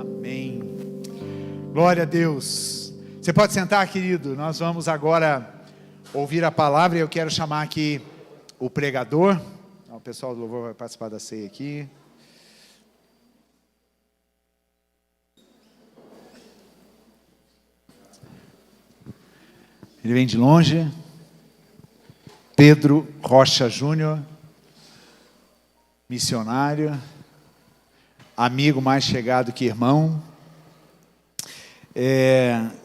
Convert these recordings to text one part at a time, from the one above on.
Amém. Glória a Deus. Você pode sentar, querido. Nós vamos agora ouvir a palavra e eu quero chamar aqui o pregador. O pessoal do louvor vai participar da ceia aqui. Ele vem de longe. Pedro Rocha Júnior, missionário, amigo mais chegado que irmão.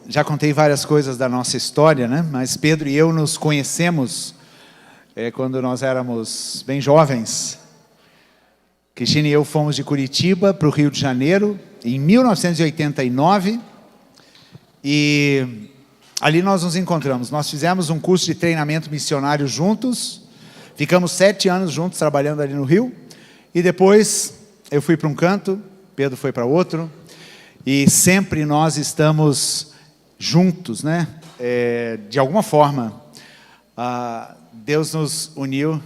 Já contei várias coisas da nossa história, né? Mas Pedro e eu nos conhecemos quando nós éramos bem jovens. Cristina e eu fomos de Curitiba para o Rio de Janeiro em 1989 e ali nós nos encontramos. Nós fizemos um curso de treinamento missionário juntos, ficamos 7 anos juntos trabalhando ali no Rio, e depois eu fui para um canto, Pedro foi para outro, e sempre nós estamos juntos, né? De alguma forma, Deus nos uniu.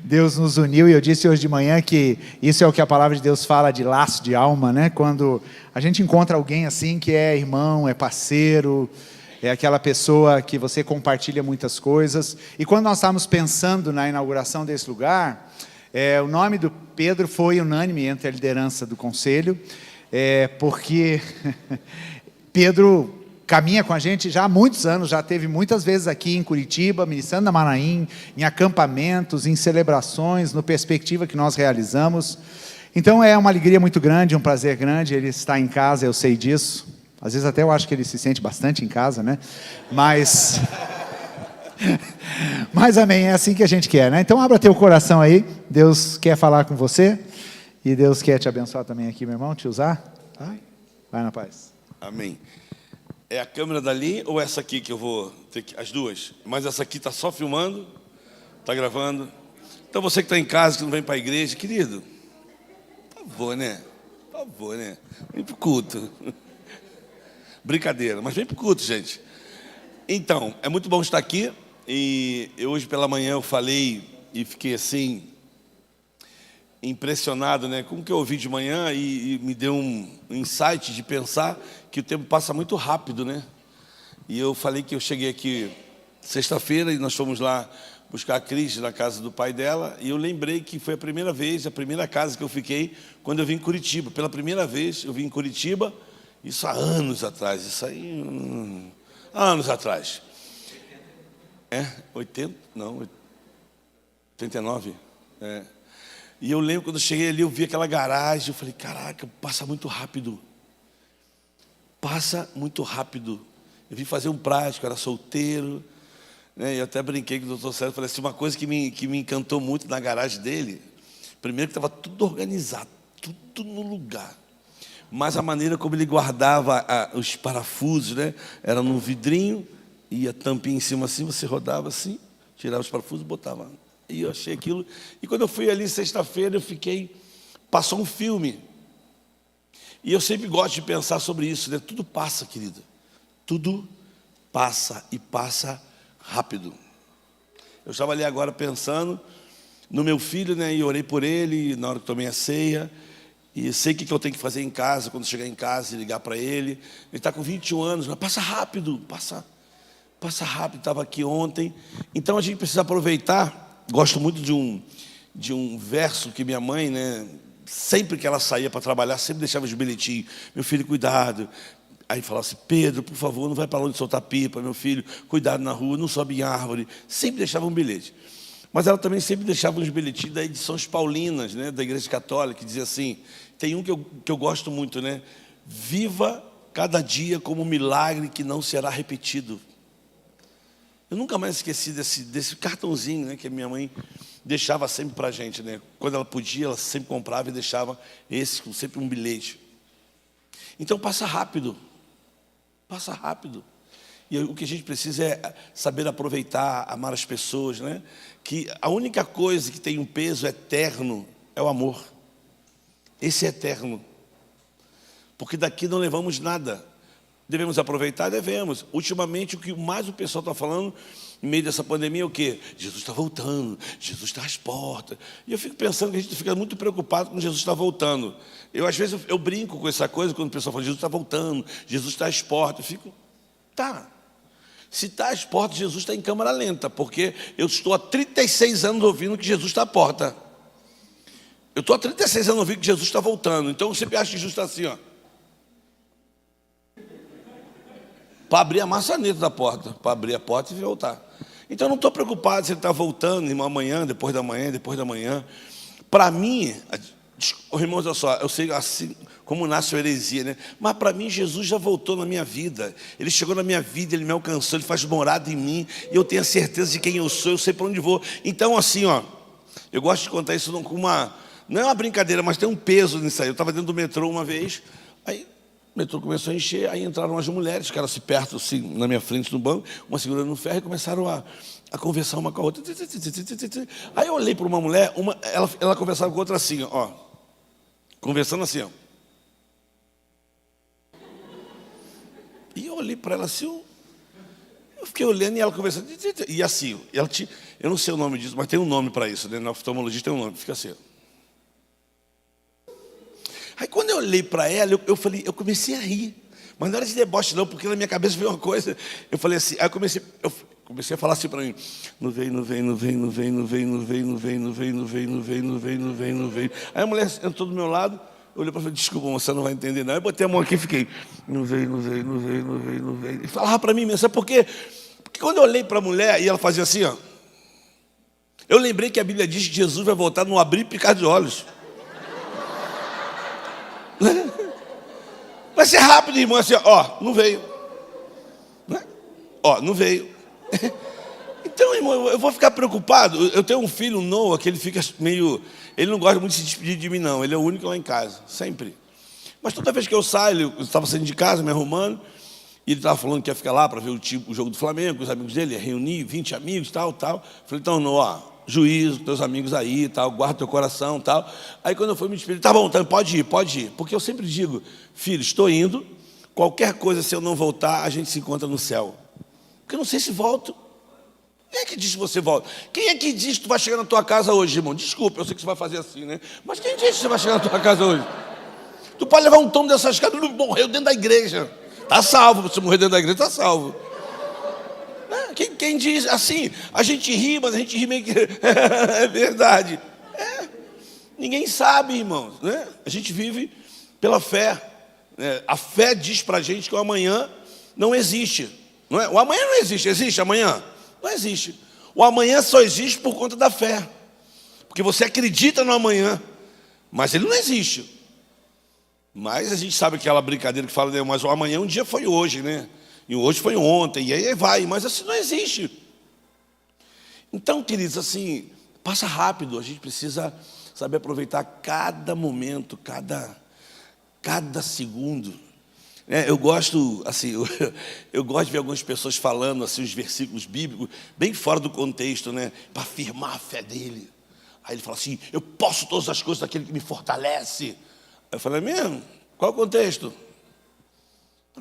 Deus nos uniu, e eu disse hoje de manhã que isso é o que a palavra de Deus fala de laço de alma, né? Quando a gente encontra alguém assim que é irmão, é parceiro, é aquela pessoa que você compartilha muitas coisas. E quando nós estávamos pensando na inauguração desse lugar, o nome do Pedro foi unânime entre a liderança do conselho, porque Pedro caminha com a gente já há muitos anos, já teve muitas vezes aqui em Curitiba, ministrando na Manaim, em acampamentos, em celebrações, no Perspectiva que nós realizamos. Então é uma alegria muito grande, um prazer grande, ele está em casa, eu sei disso. Às vezes até eu acho que ele se sente bastante em casa, né? Mas amém, é assim que a gente quer, né? Então abra teu coração aí, Deus quer falar com você, e Deus quer te abençoar também aqui, meu irmão, te usar. Vai na paz. Amém. É a câmera dali ou essa aqui que eu vou ter que... As duas. Mas essa aqui está só filmando, está gravando. Então você que está em casa, que não vem para a igreja, querido, por favor, né? Por favor, né? Vem para o culto. Brincadeira, mas vem para o culto, gente. Então, é muito bom estar aqui. E hoje pela manhã eu falei e fiquei assim, impressionado, né? Como que eu ouvi de manhã e me deu um insight de pensar que o tempo passa muito rápido, né? E eu falei que eu cheguei aqui sexta-feira e nós fomos lá buscar a Cris na casa do pai dela, e eu lembrei que foi a primeira casa que eu fiquei quando eu vim em Curitiba. Pela primeira vez eu vim em Curitiba, isso há anos atrás, isso aí há anos atrás. 80? Não, 89? E eu lembro quando eu cheguei ali, eu vi aquela garagem, eu falei, caraca, passa muito rápido. Passa muito rápido. Eu vim fazer um prático, era solteiro, né? E eu até brinquei com o doutor Sérgio, falei assim, uma coisa que me encantou muito na garagem dele, primeiro que estava tudo organizado, tudo no lugar. Mas a maneira como ele guardava os parafusos, né? Era num vidrinho, e a tampinha em cima assim, você rodava assim, tirava os parafusos e botava. E eu achei aquilo. E quando eu fui ali sexta-feira, eu fiquei... Passou um filme. E eu sempre gosto de pensar sobre isso, né? Tudo passa, querido. Tudo passa e passa rápido. Eu estava ali agora pensando no meu filho, né? E orei por ele na hora que tomei a ceia. E sei o que eu tenho que fazer em casa, quando chegar em casa e ligar para ele. Ele está com 21 anos, mas passa rápido, passa rápido. Estava aqui ontem. Então a gente precisa aproveitar. Gosto muito de um verso que minha mãe, né, sempre que ela saía para trabalhar, sempre deixava os bilhetinhos. Meu filho, cuidado. Aí falava assim, Pedro, por favor, não vai para longe soltar pipa, meu filho, cuidado na rua, não sobe em árvore. Sempre deixava um bilhete. Mas ela também sempre deixava uns bilhetinhos da edição Paulinas, né, da Igreja Católica, que dizia assim, tem um que eu gosto muito, né? Viva cada dia como um milagre que não será repetido. Eu nunca mais esqueci desse cartãozinho, né, que a minha mãe deixava sempre para a gente, né? Quando ela podia, ela sempre comprava e deixava sempre um bilhete. Então passa rápido. Passa rápido. E o que a gente precisa é saber aproveitar, amar as pessoas, né? Que a única coisa que tem um peso eterno é o amor. Esse é eterno. Porque daqui não levamos nada. Devemos aproveitar? Devemos. Ultimamente, o que mais o pessoal está falando, em meio dessa pandemia, é o quê? Jesus está voltando, Jesus está às portas. E eu fico pensando que a gente fica muito preocupado com Jesus está voltando. Às vezes, eu brinco com essa coisa, quando o pessoal fala, Jesus está voltando, Jesus está às portas. Eu fico, tá. Se está às portas, Jesus está em câmara lenta, porque eu estou há 36 anos ouvindo que Jesus está à porta. Eu estou há 36 anos ouvindo que Jesus está voltando. Então, eu sempre acho que Jesus está assim, ó. Para abrir a maçaneta da porta, para abrir a porta e voltar. Então, eu não estou preocupado se ele está voltando amanhã, depois da manhã, depois da manhã. Para mim, irmãos, olha só, eu sei assim como nasce a heresia, né? Mas para mim, Jesus já voltou na minha vida. Ele chegou na minha vida, ele me alcançou, ele faz morada em mim. E eu tenho a certeza de quem eu sou, eu sei para onde vou. Então, assim, ó, eu gosto de contar isso com uma... Não é uma brincadeira, mas tem um peso nisso aí. Eu estava dentro do metrô uma vez, aí... O metrô começou a encher, aí entraram as mulheres, ficaram-se perto, assim, na minha frente no banco, uma segurando no ferro, e começaram a conversar uma com a outra. Aí eu olhei para uma mulher, ela conversava com a outra assim, ó. Conversando assim, ó. E eu olhei para ela assim, eu fiquei olhando e ela conversando. E assim, eu não sei o nome disso, mas tem um nome para isso, né? Na oftalmologia tem um nome, fica assim, ó. Aí quando eu olhei para ela, eu comecei a rir. Mas não era de deboche não, porque na minha cabeça veio uma coisa. Eu falei assim, aí eu comecei a falar assim para mim. Não vem. Aí a mulher entrou do meu lado, eu olhei para ela e falei, desculpa, você não vai entender não. Aí eu botei a mão aqui e fiquei, não vem. E falava para mim, sabe por quê? Porque quando eu olhei para a mulher e ela fazia assim, ó. Eu lembrei que a Bíblia diz que Jesus vai voltar no abrir e picar de olhos. Vai ser rápido, irmão, assim, ó, não veio. Ó, não veio. Então, irmão, eu vou ficar preocupado. Eu tenho um filho, Noah, que ele fica meio... Ele não gosta muito de se despedir de mim, não. Ele é o único lá em casa, sempre. Mas toda vez que eu saio, eu estava saindo de casa, me arrumando, e ele estava falando que ia ficar lá para ver o jogo do Flamengo, com os amigos dele, ia reunir 20 amigos, tal. Falei, então, Noah, juízo, teus amigos aí, tal, guarda teu coração, tal. Aí quando eu fui me despedir, tá bom, então pode ir. Porque eu sempre digo, filho, estou indo, qualquer coisa, se eu não voltar, a gente se encontra no céu. Porque eu não sei se volto. Quem é que diz que você volta? Quem é que diz que tu vai chegar na tua casa hoje, irmão? Desculpa, eu sei que você vai fazer assim, né? Mas quem diz que você vai chegar na tua casa hoje? Tu pode levar um tombo dessa escada, não morreu dentro da igreja. Tá salvo, você morrer dentro da igreja, tá salvo. Quem diz assim, a gente ri, mas a gente ri meio que... É verdade. Ninguém sabe, irmãos, né? A gente vive pela fé. A fé diz pra gente que o amanhã não existe. Não é? O amanhã não existe. Existe amanhã? Não existe. O amanhã só existe por conta da fé. Porque você acredita no amanhã, mas ele não existe. Mas a gente sabe aquela brincadeira que fala, mas o amanhã um dia foi hoje, né? E hoje foi ontem, e aí vai, mas assim não existe. Então, queridos, assim, passa rápido, a gente precisa saber aproveitar cada momento, cada segundo. Eu gosto, assim, eu gosto de ver algumas pessoas falando assim, os versículos bíblicos, bem fora do contexto, né? Para afirmar a fé dele. Aí ele fala assim, eu posso todas as coisas daquele que me fortalece. Aí eu falei, mesmo? Qual é o contexto?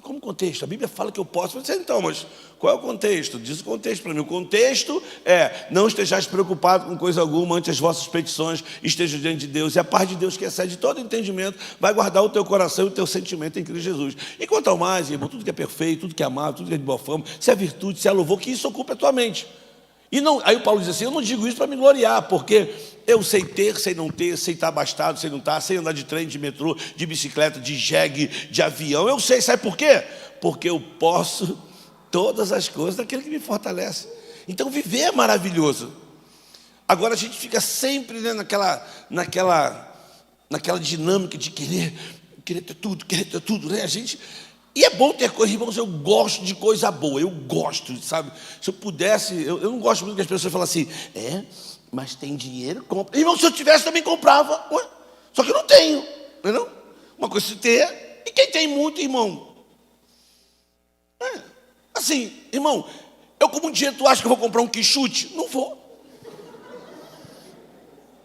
Como contexto? A Bíblia fala que eu posso. Eu disse, então, mas qual é o contexto? Diz o contexto para mim. O contexto é, não estejais preocupado com coisa alguma, ante as vossas petições, estejam diante de Deus. E a paz de Deus, que excede todo entendimento, vai guardar o teu coração e o teu sentimento em Cristo Jesus. E quanto ao mais, irmão, tudo que é perfeito, tudo que é amável, tudo que é de boa fama, se é virtude, se é louvor, que isso ocupe a tua mente. E não, aí o Paulo diz assim, eu não digo isso para me gloriar, porque eu sei ter, sei não ter, sei estar abastado, sei não estar, sei andar de trem, de metrô, de bicicleta, de jegue, de avião. Eu sei, sabe por quê? Porque eu posso todas as coisas daquele que me fortalece. Então viver é maravilhoso. Agora a gente fica sempre, né, naquela dinâmica de querer ter tudo, né? A gente... E é bom ter coisa, irmãos, eu gosto de coisa boa, eu gosto, sabe? Se eu pudesse, eu não gosto muito que as pessoas falem assim, mas tem dinheiro, compra. Irmão, se eu tivesse, também comprava. Ué? Só que eu não tenho, entendeu? Uma coisa é ter, e quem tem muito, irmão? Assim, irmão, eu como dinheiro, tu acha que eu vou comprar um quichute? Não vou.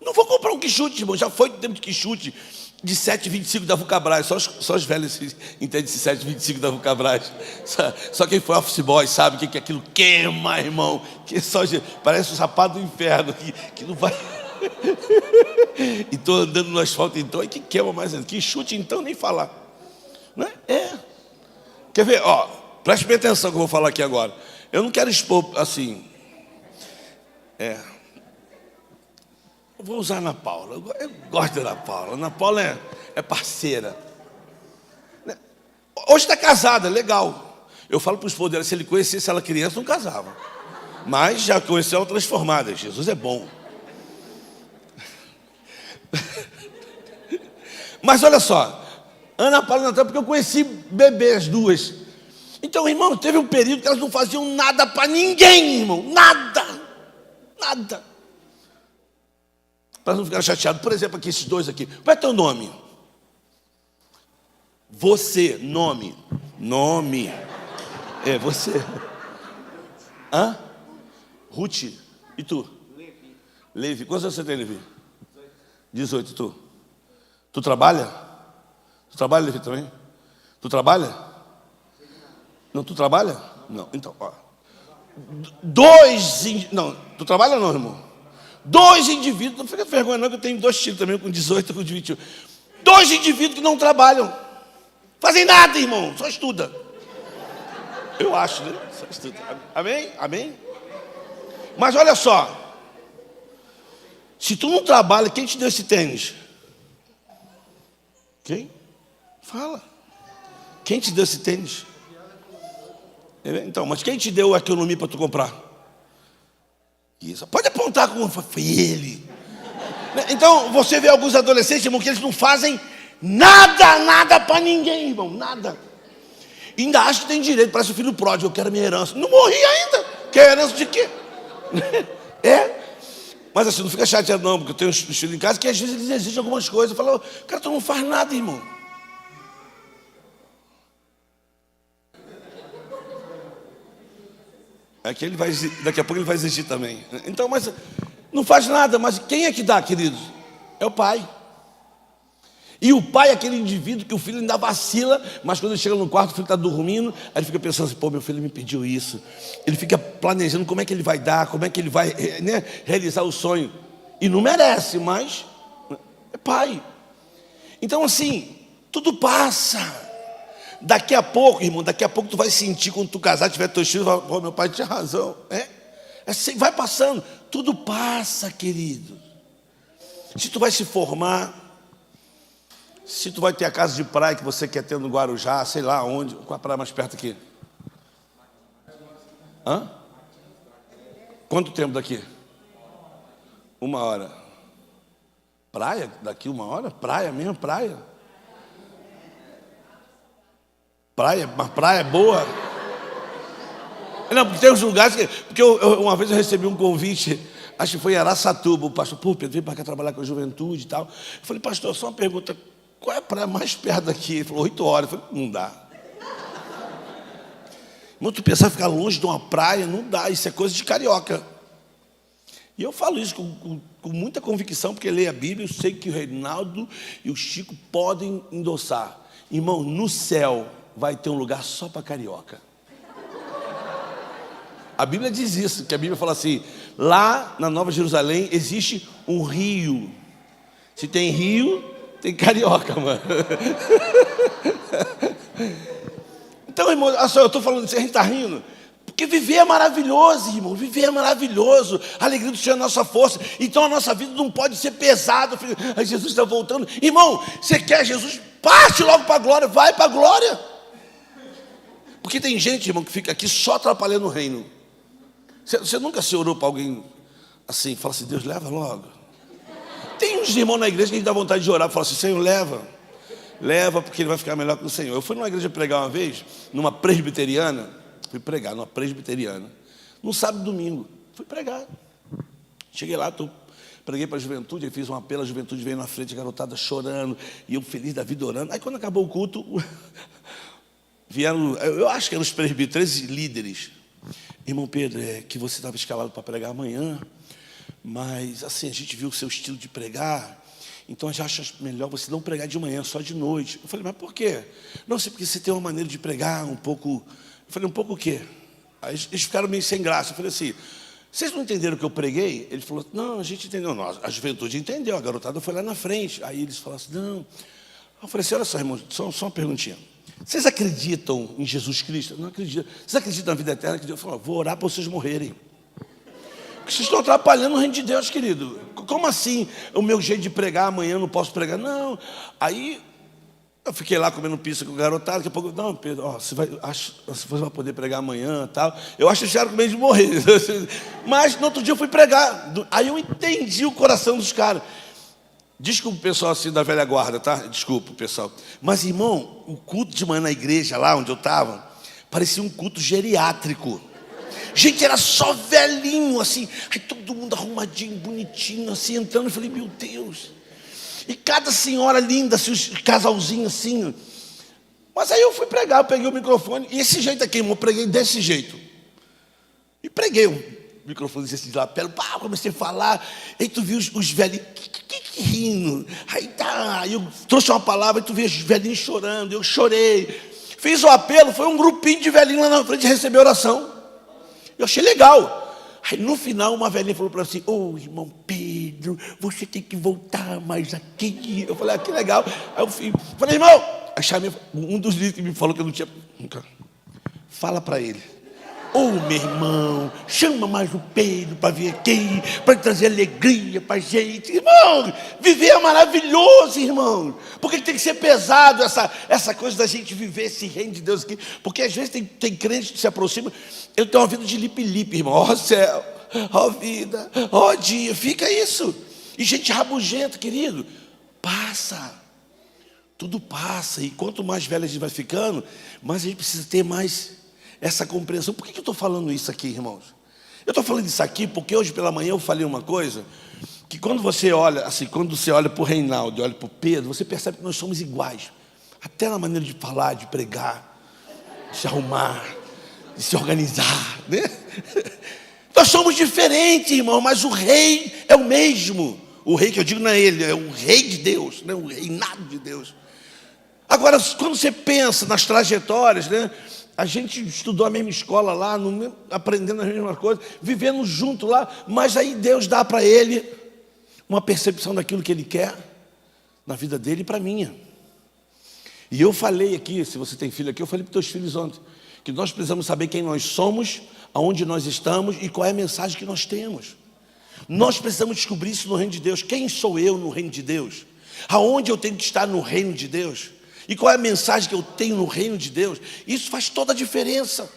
Não vou comprar um quichute, irmão. Já foi tempo de quichute de 7,25 da Vulcabras. Só os velhos entendem esse 7,25 da Vulcabras. Só quem foi office boy sabe o que aquilo queima, irmão. Parece o sapato do inferno, que não vai... E estou andando no asfalto então, e que queima mais ainda. Quichute então, nem falar. Não é? Quer ver? Ó, preste bem atenção que eu vou falar aqui agora. Eu não quero expor assim... Eu vou usar a Ana Paula. Eu gosto da Ana Paula. Ana Paula é parceira. Hoje está casada, legal. Eu falo para o esposo dela, se ele conhecesse ela criança, não casava. Mas já conheceu ela transformada. Jesus é bom. Mas olha só, Ana Paula e Natália, porque eu conheci bebê as duas. Então, irmão, teve um período que elas não faziam nada para ninguém, irmão. Nada. Para não ficar chateado. Por exemplo, aqui, esses dois aqui. Qual é teu nome? Você, nome. É, você. Hã? Ruth. E tu? Levi. Quantos anos você tem, Levi? 18. Tu? Tu trabalha? Tu trabalha, Levi, também? Tu trabalha? Não, tu trabalha? Não, então, ó. Não, tu trabalha não, irmão? 2 indivíduos, não fica vergonha não, que eu tenho 2 filhos também, com 18 e com 21. 2 indivíduos que não trabalham. Fazem nada, irmão, só estuda. Eu acho, né? Só estuda. Amém? Mas olha só. Se tu não trabalha, quem te deu esse tênis? Quem? Fala. Quem te deu esse tênis? Então, mas quem te deu a economia para tu comprar? Isso. Pode apontar como foi ele. Então, você vê alguns adolescentes, irmão, que eles não fazem nada para ninguém, irmão, nada. E ainda acha que tem direito, parece o filho pródigo, eu quero a minha herança. Não morri ainda. Quer herança de quê? Mas assim, não fica chateado não, porque eu tenho uns filhos em casa que às vezes eles exigem algumas coisas. Eu falo, cara, tu não faz nada, irmão. Daqui a pouco ele vai exigir também. Então, mas não faz nada, mas quem é que dá, queridos? É o pai. E o pai é aquele indivíduo que o filho ainda vacila, mas quando ele chega no quarto, o filho está dormindo, aí ele fica pensando assim, pô, meu filho me pediu isso. Ele fica planejando como é que ele vai dar, como é que ele vai, né, realizar o sonho. E não merece, mas é pai. Então assim, tudo passa. Daqui a pouco, irmão, tu vai sentir quando tu casar, tiver teus filhos, vai, pô, meu pai tinha razão. Assim, vai passando, tudo passa, querido. Se tu vai se formar, se tu vai ter a casa de praia que você quer ter no Guarujá, sei lá onde, qual a praia mais perto aqui? Hã? Quanto tempo daqui? 1 hora. Praia? Daqui 1 hora? Praia mesmo, praia? Uma praia boa. Não, porque tem uns lugares que... Porque uma vez eu recebi um convite, acho que foi em Araçatuba, o pastor, pô, Pedro, vem para cá trabalhar com a juventude e tal. Eu falei, pastor, só uma pergunta, qual é a praia mais perto daqui? Ele falou, 8 horas. Eu falei, não dá. Mas tu pensar em ficar longe de uma praia, não dá, isso é coisa de carioca. E eu falo isso com muita convicção, porque leio a Bíblia, eu sei que o Reinaldo e o Chico podem endossar. Irmão, no céu vai ter um lugar só para carioca. A Bíblia diz isso, que a Bíblia fala assim, lá na Nova Jerusalém existe um rio. Se tem rio, tem carioca, mano. Então, irmão, olha só, eu estou falando isso, a gente está rindo. Porque viver é maravilhoso, irmão. Viver é maravilhoso. A alegria do Senhor é a nossa força. Então a nossa vida não pode ser pesada. Aí Jesus está voltando. Irmão, você quer Jesus? Parte logo para a glória. Vai para a glória. Porque tem gente, irmão, que fica aqui só atrapalhando o reino. Você nunca se orou para alguém assim? Fala assim, Deus, leva logo. Tem uns irmãos na igreja que a gente dá vontade de orar. Fala assim, Senhor, leva. Leva porque ele vai ficar melhor que o Senhor. Eu fui numa igreja pregar uma vez, numa presbiteriana. Fui pregar numa presbiteriana. No sábado e domingo. Fui pregar. Cheguei lá, preguei para a juventude, aí fiz um apelo, a juventude veio na frente, a garotada chorando, e eu feliz da vida orando. Aí quando acabou o culto, vieram, eu acho que eram os presbíteros, 13 líderes. Irmão Pedro, que você estava escalado para pregar amanhã, mas assim, a gente viu o seu estilo de pregar, então a gente acha melhor você não pregar de manhã, só de noite. Eu falei, mas por quê? Não sei, porque você tem uma maneira de pregar um pouco... Eu falei, um pouco o quê? Aí eles ficaram meio sem graça. Eu falei assim, vocês não entenderam o que eu preguei? Ele falou, não, a gente entendeu. Não, a juventude entendeu, a garotada foi lá na frente. Aí eles falaram assim, não. Eu falei assim, olha só, irmão, só uma perguntinha. Vocês acreditam em Jesus Cristo? Não acredito. Vocês acreditam na vida eterna? Eu falei, vou orar para vocês morrerem. Porque vocês estão atrapalhando o reino de Deus, querido. Como assim o meu jeito de pregar amanhã eu não posso pregar? Não. Aí eu fiquei lá comendo pizza com o garotado. Daqui a pouco, não, Pedro, você vai poder pregar amanhã e tal. Eu acho que eles ficaram com medo de morrer. Mas no outro dia eu fui pregar. Aí eu entendi o coração dos caras. Desculpa o pessoal assim da velha guarda, tá? Desculpa, pessoal. Mas, irmão, o culto de manhã na igreja, lá onde eu estava, parecia um culto geriátrico. Gente, era só velhinho, assim. Aí todo mundo arrumadinho, bonitinho, assim, entrando. Eu falei, meu Deus. E cada senhora linda, assim, os casalzinhos assim. Mas aí eu fui pregar, eu peguei o microfone. E esse jeito aqui, irmão, eu preguei desse jeito. E preguei o microfone desse de lapela. Pá, comecei a falar. Aí tu viu os velhinhos rindo. Aí tá, eu trouxe uma palavra, e tu viu os velhinhos chorando. Eu chorei. Fiz o apelo, foi um grupinho de velhinhos lá na frente receber oração. Eu achei legal. Aí no final uma velhinha falou para mim assim, irmão Pedro, você tem que voltar mais aqui. Eu falei, que legal. Aí eu falei, irmão, aí chamei, um dos líderes que me falou que eu não tinha. Fala para ele. Meu irmão, chama mais o Pedro para vir aqui, para trazer alegria para a gente. Irmão, viver é maravilhoso, irmão. Porque tem que ser pesado essa coisa da gente viver esse reino de Deus aqui. Porque às vezes tem crente que se aproxima, ele tem uma vida de lipe-lipe, irmão. Ó céu, ó vida, ó dia, fica isso. E gente rabugenta, querido, passa. Tudo passa. E quanto mais velho a gente vai ficando, mais a gente precisa ter mais essa compreensão. Por que eu estou falando isso aqui, irmãos? Eu estou falando isso aqui porque hoje pela manhã eu falei uma coisa, que quando você olha, assim, quando você olha para o Reinaldo e olha para o Pedro, você percebe que nós somos iguais. Até na maneira de falar, de pregar, de se arrumar, de se organizar, né? Nós somos diferentes, irmão, mas o rei é o mesmo. O rei que eu digo não é ele, é o rei de Deus, né? O reinado de Deus. Agora, quando você pensa nas trajetórias, né? A gente estudou a mesma escola lá, aprendendo as mesmas coisas, vivendo junto lá, mas aí Deus dá para ele uma percepção daquilo que ele quer na vida dele e para a minha. E eu falei aqui, se você tem filho aqui, eu falei para os teus filhos ontem, que nós precisamos saber quem nós somos, aonde nós estamos e qual é a mensagem que nós temos. Nós precisamos descobrir isso no reino de Deus. Quem sou eu no reino de Deus? Aonde eu tenho que estar no reino de Deus? E qual é a mensagem que eu tenho no reino de Deus? Isso faz toda a diferença.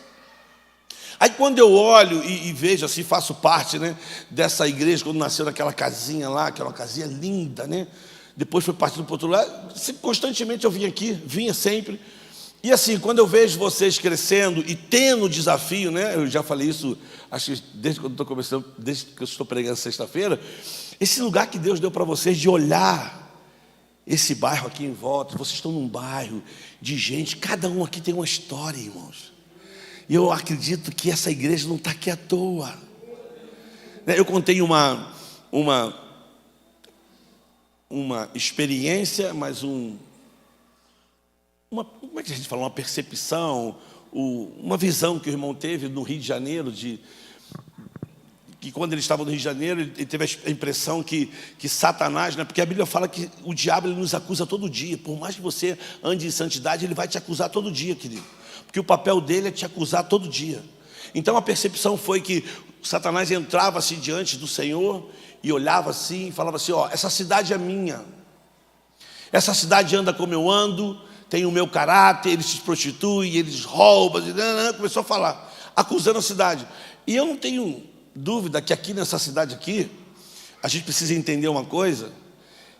Aí quando eu olho e vejo assim, faço parte, né, dessa igreja, quando nasceu naquela casinha lá, aquela casinha linda, né? Depois foi partindo para o outro lado, constantemente eu vinha sempre. E assim, quando eu vejo vocês crescendo e tendo o desafio, né? Eu já falei isso, acho que desde quando estou começando, desde que eu estou pregando sexta-feira, esse lugar que Deus deu para vocês de olhar esse bairro aqui em volta, vocês estão num bairro de gente, cada um aqui tem uma história, irmãos. E eu acredito que essa igreja não está aqui à toa. Eu contei uma experiência, mas como é que a gente fala? Uma percepção, uma visão que o irmão teve no Rio de Janeiro, que quando ele estava no Rio de Janeiro, ele teve a impressão que Satanás, né, porque a Bíblia fala que o diabo ele nos acusa todo dia. Por mais que você ande em santidade, ele vai te acusar todo dia, querido. Porque o papel dele é te acusar todo dia. Então a percepção foi que Satanás entrava assim diante do Senhor e olhava assim e falava assim, essa cidade é minha. Essa cidade anda como eu ando, tem o meu caráter, eles se prostituem, eles roubam, começou a falar, acusando a cidade. E eu não tenho dúvida que aqui nessa cidade aqui, a gente precisa entender uma coisa,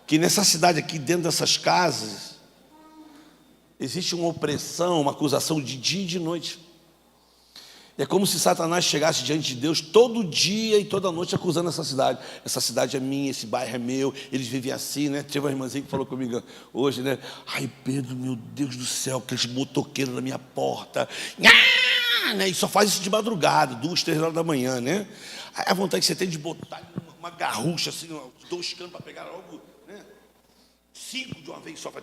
que nessa cidade aqui, dentro dessas casas, existe uma opressão, uma acusação de dia e de noite. É como se Satanás chegasse diante de Deus todo dia e toda noite acusando essa cidade. Essa cidade é minha, esse bairro é meu, eles vivem assim, né? Teve uma irmãzinha que falou comigo hoje, né? Ai, Pedro, meu Deus do céu, aqueles motoqueiros na minha porta. Né? E só faz isso de madrugada, 2, 3 horas da manhã, né? Aí a vontade que você tem de botar uma garrucha, assim, 2 canos para pegar logo, né? 5 de uma vez só, para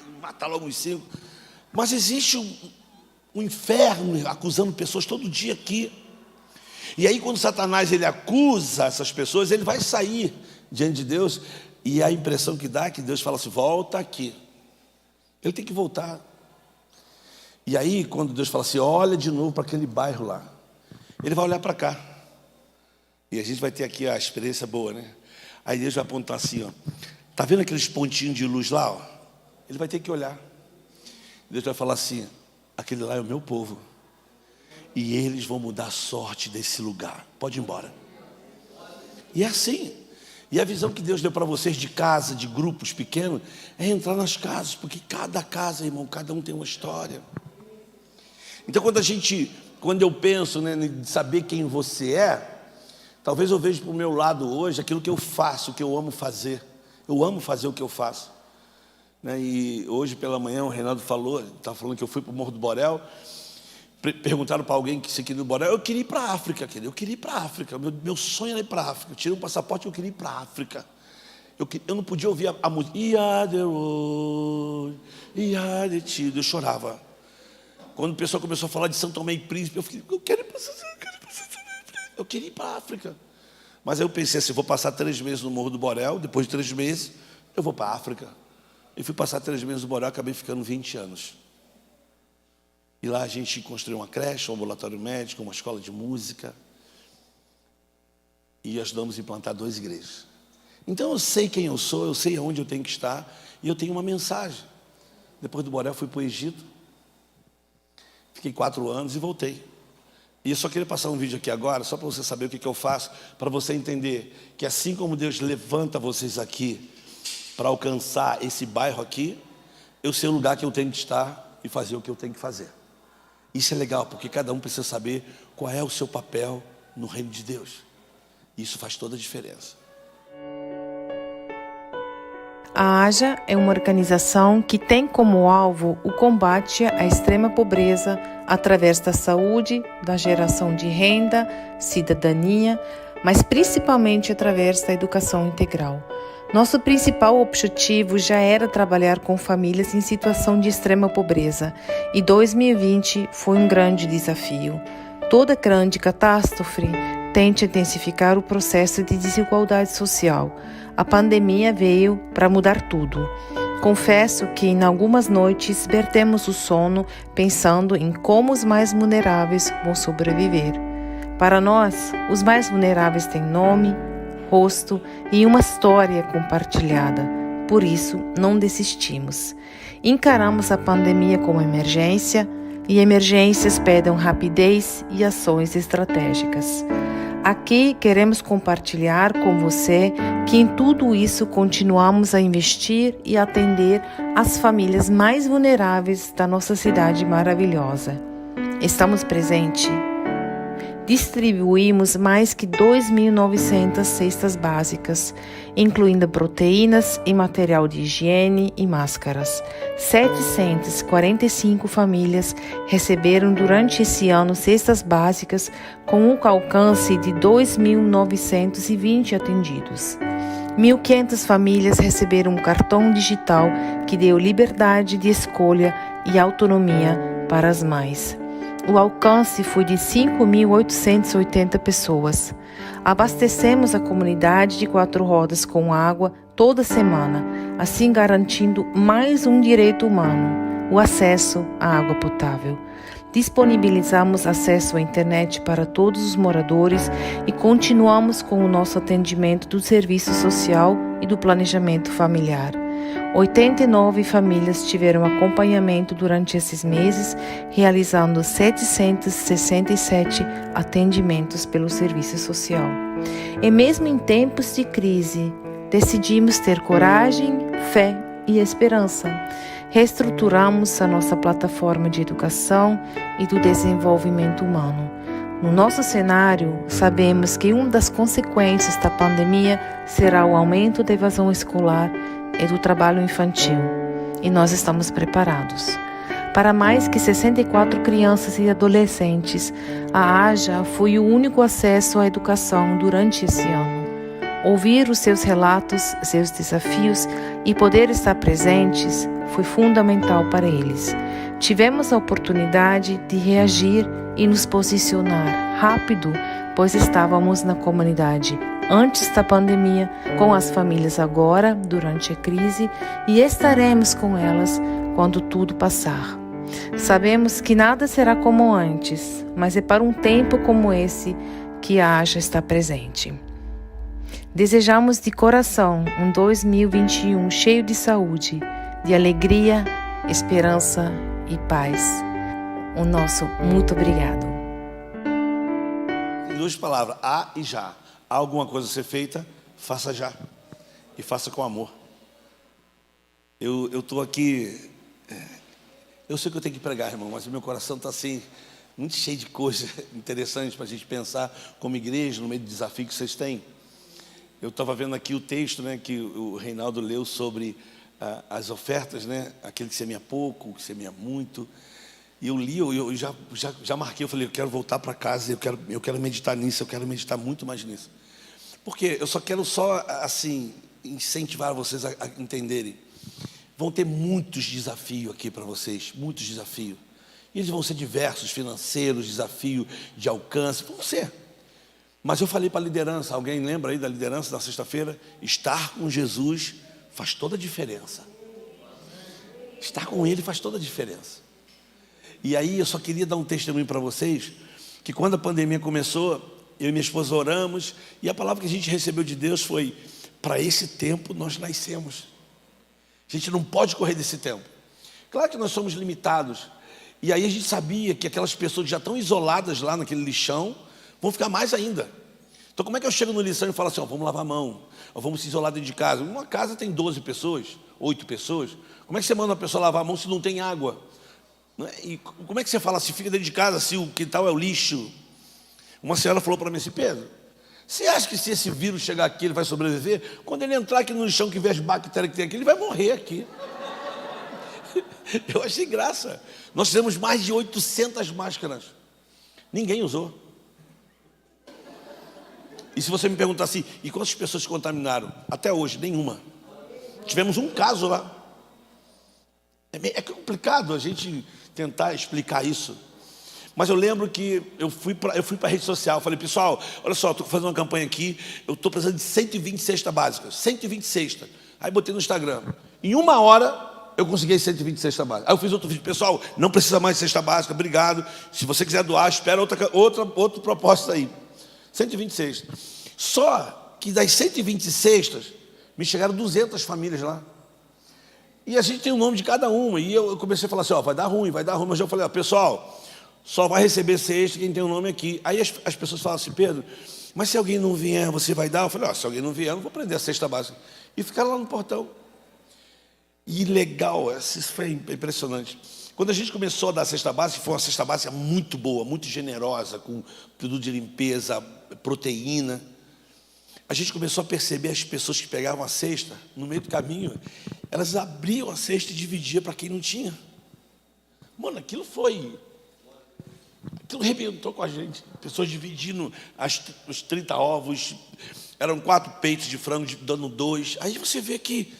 e matar logo os 5. Mas existe um inferno acusando pessoas todo dia aqui. E aí quando Satanás ele acusa essas pessoas, ele vai sair diante de Deus, e a impressão que dá é que Deus fala assim, volta aqui. Ele tem que voltar. E aí quando Deus fala assim, olha de novo para aquele bairro lá, ele vai olhar para cá. E a gente vai ter aqui a experiência boa, né? Aí Deus vai apontar assim, ó. Tá vendo aqueles pontinhos de luz lá, ó? Ele vai ter que olhar. Deus vai falar assim, aquele lá é o meu povo. E eles vão mudar a sorte desse lugar. Pode ir embora. E é assim. E a visão que Deus deu para vocês de casa, de grupos pequenos, é entrar nas casas, porque cada casa, irmão, cada um tem uma história. Então quando eu penso, né, em saber quem você é, talvez eu veja para o meu lado hoje aquilo que eu faço, o que eu amo fazer. Eu amo fazer o que eu faço. Né? E hoje pela manhã o Reinaldo estava falando que eu fui para o Morro do Borel. Perguntaram para alguém que se queria ir no Borel. Eu queria ir para a África, eu queria ir para a África. Meu sonho era ir para a África. Eu tirei um passaporte e eu queria ir para a África. Eu não podia ouvir a música. Eu chorava. Quando o pessoal começou a falar de São Tomé e Príncipe, eu fiquei, eu quero ir para São Tomé e Príncipe. Eu queria ir para a África. Mas aí eu pensei assim, vou passar 3 meses no Morro do Borel, depois de 3 meses, eu vou para a África. Eu fui passar 3 meses no Borel, acabei ficando 20 anos. E lá a gente construiu uma creche, um ambulatório médico, uma escola de música. E ajudamos a implantar 2 igrejas. Então eu sei quem eu sou, eu sei aonde eu tenho que estar, e eu tenho uma mensagem. Depois do Borel fui para o Egito, fiquei 4 anos e voltei. E eu só queria passar um vídeo aqui agora, só para você saber o que eu faço, para você entender que assim como Deus levanta vocês aqui, para alcançar esse bairro aqui, eu sei o lugar que eu tenho que estar e fazer o que eu tenho que fazer. Isso é legal, porque cada um precisa saber qual é o seu papel no reino de Deus. Isso faz toda a diferença. A AJA é uma organização que tem como alvo o combate à extrema pobreza através da saúde, da geração de renda, cidadania, mas principalmente através da educação integral. Nosso principal objetivo já era trabalhar com famílias em situação de extrema pobreza, e 2020 foi um grande desafio. Toda grande catástrofe tende a intensificar o processo de desigualdade social. A pandemia veio para mudar tudo. Confesso que em algumas noites perdemos o sono pensando em como os mais vulneráveis vão sobreviver. Para nós, os mais vulneráveis têm nome, rosto e uma história compartilhada. Por isso, não desistimos. Encaramos a pandemia como emergência, e emergências pedem rapidez e ações estratégicas. Aqui queremos compartilhar com você que em tudo isso continuamos a investir e atender as famílias mais vulneráveis da nossa cidade maravilhosa. Estamos presentes. Distribuímos mais que 2.900 cestas básicas, incluindo proteínas e material de higiene e máscaras. 745 famílias receberam durante esse ano cestas básicas com um alcance de 2.920 atendidos. 1.500 famílias receberam um cartão digital que deu liberdade de escolha e autonomia para as mães. O alcance foi de 5.880 pessoas. Abastecemos a comunidade de 4 rodas com água toda semana, assim garantindo mais um direito humano, o acesso à água potável. Disponibilizamos acesso à internet para todos os moradores e continuamos com o nosso atendimento do serviço social e do planejamento familiar. 89 famílias tiveram acompanhamento durante esses meses, realizando 767 atendimentos pelo serviço social. E mesmo em tempos de crise, decidimos ter coragem, fé e esperança. Reestruturamos a nossa plataforma de educação e do desenvolvimento humano. No nosso cenário, sabemos que uma das consequências da pandemia será o aumento da evasão escolar e do trabalho infantil, e nós estamos preparados. Para mais que 64 crianças e adolescentes, a AJA foi o único acesso à educação durante esse ano. Ouvir os seus relatos, seus desafios e poder estar presentes foi fundamental para eles. Tivemos a oportunidade de reagir e nos posicionar rápido, pois estávamos na comunidade antes da pandemia, com as famílias agora, durante a crise, e estaremos com elas quando tudo passar. Sabemos que nada será como antes, mas é para um tempo como esse que a AJA está presente. Desejamos de coração um 2021 cheio de saúde, de alegria, esperança e paz. O nosso muito obrigado. Em duas palavras, há e já. Há alguma coisa a ser feita, faça já. E faça com amor. Eu estou aqui... Eu sei que eu tenho que pregar, irmão, mas o meu coração está assim, muito cheio de coisas interessantes para a gente pensar como igreja, no meio do desafio que vocês têm. Eu estava vendo aqui o texto, né, que o Reinaldo leu sobre as ofertas, né, aquele que semeia pouco, que semeia muito. E eu li, eu já marquei, eu falei, eu quero voltar para casa, eu quero meditar nisso, eu quero meditar muito mais nisso. Porque eu quero assim, incentivar vocês a entenderem. Vão ter muitos desafios aqui para vocês, muitos desafios. E eles vão ser diversos, financeiros, desafio de alcance, vão ser. Mas eu falei para a liderança, alguém lembra aí da liderança da sexta-feira? Estar com Jesus faz toda a diferença. Estar com Ele faz toda a diferença. E aí eu só queria dar um testemunho para vocês, que quando a pandemia começou, eu e minha esposa oramos, e a palavra que a gente recebeu de Deus foi, para esse tempo nós nascemos. A gente não pode correr desse tempo. Claro que nós somos limitados. E aí a gente sabia que aquelas pessoas que já estão isoladas lá naquele lixão, vão ficar mais ainda. Então como é que eu chego no lixão e falo assim, vamos lavar a mão, vamos se isolar dentro de casa? Uma casa tem 12 pessoas, 8 pessoas. Como é que você manda uma pessoa lavar a mão se não tem água? E como é que você fala se fica dentro de casa, se o quintal é o lixo? Uma senhora falou para mim assim, Pedro, você acha que se esse vírus chegar aqui, ele vai sobreviver? Quando ele entrar aqui no lixão que vê as bactérias que tem aqui, ele vai morrer aqui. Eu achei graça. Nós fizemos mais de 800 máscaras. Ninguém usou. E se você me perguntar assim, e quantas pessoas se contaminaram? Até hoje, nenhuma. Tivemos um caso lá. É complicado a gente tentar explicar isso. Mas eu lembro que eu fui para a rede social, falei, pessoal, olha só, estou fazendo uma campanha aqui, eu estou precisando de 120 cestas básicas, 120 cestas. Aí botei no Instagram. Em 1 hora, eu consegui 120 cestas básicas. Aí eu fiz outro vídeo, pessoal, não precisa mais de cesta básica, obrigado. Se você quiser doar, espera outra proposta aí. 120 cestas. Só que das 120 cestas, me chegaram 200 famílias lá. E a gente tem o nome de cada uma. E eu comecei a falar assim, vai dar ruim. Mas eu falei, pessoal, só vai receber cesta quem tem o nome aqui. Aí as pessoas falam assim, Pedro, mas se alguém não vier, você vai dar? Eu falei, se alguém não vier, eu não vou prender a cesta básica. E ficaram lá no portão. E legal, isso foi impressionante. Quando a gente começou a dar a cesta básica, foi uma cesta básica muito boa, muito generosa, com produto de limpeza, proteína. A gente começou a perceber as pessoas que pegavam a cesta, no meio do caminho, elas abriam a cesta e dividiam para quem não tinha. Mano, aquilo arrebentou com a gente. Pessoas dividindo os 30 ovos, eram 4 peitos de frango, dando 2. Aí você vê que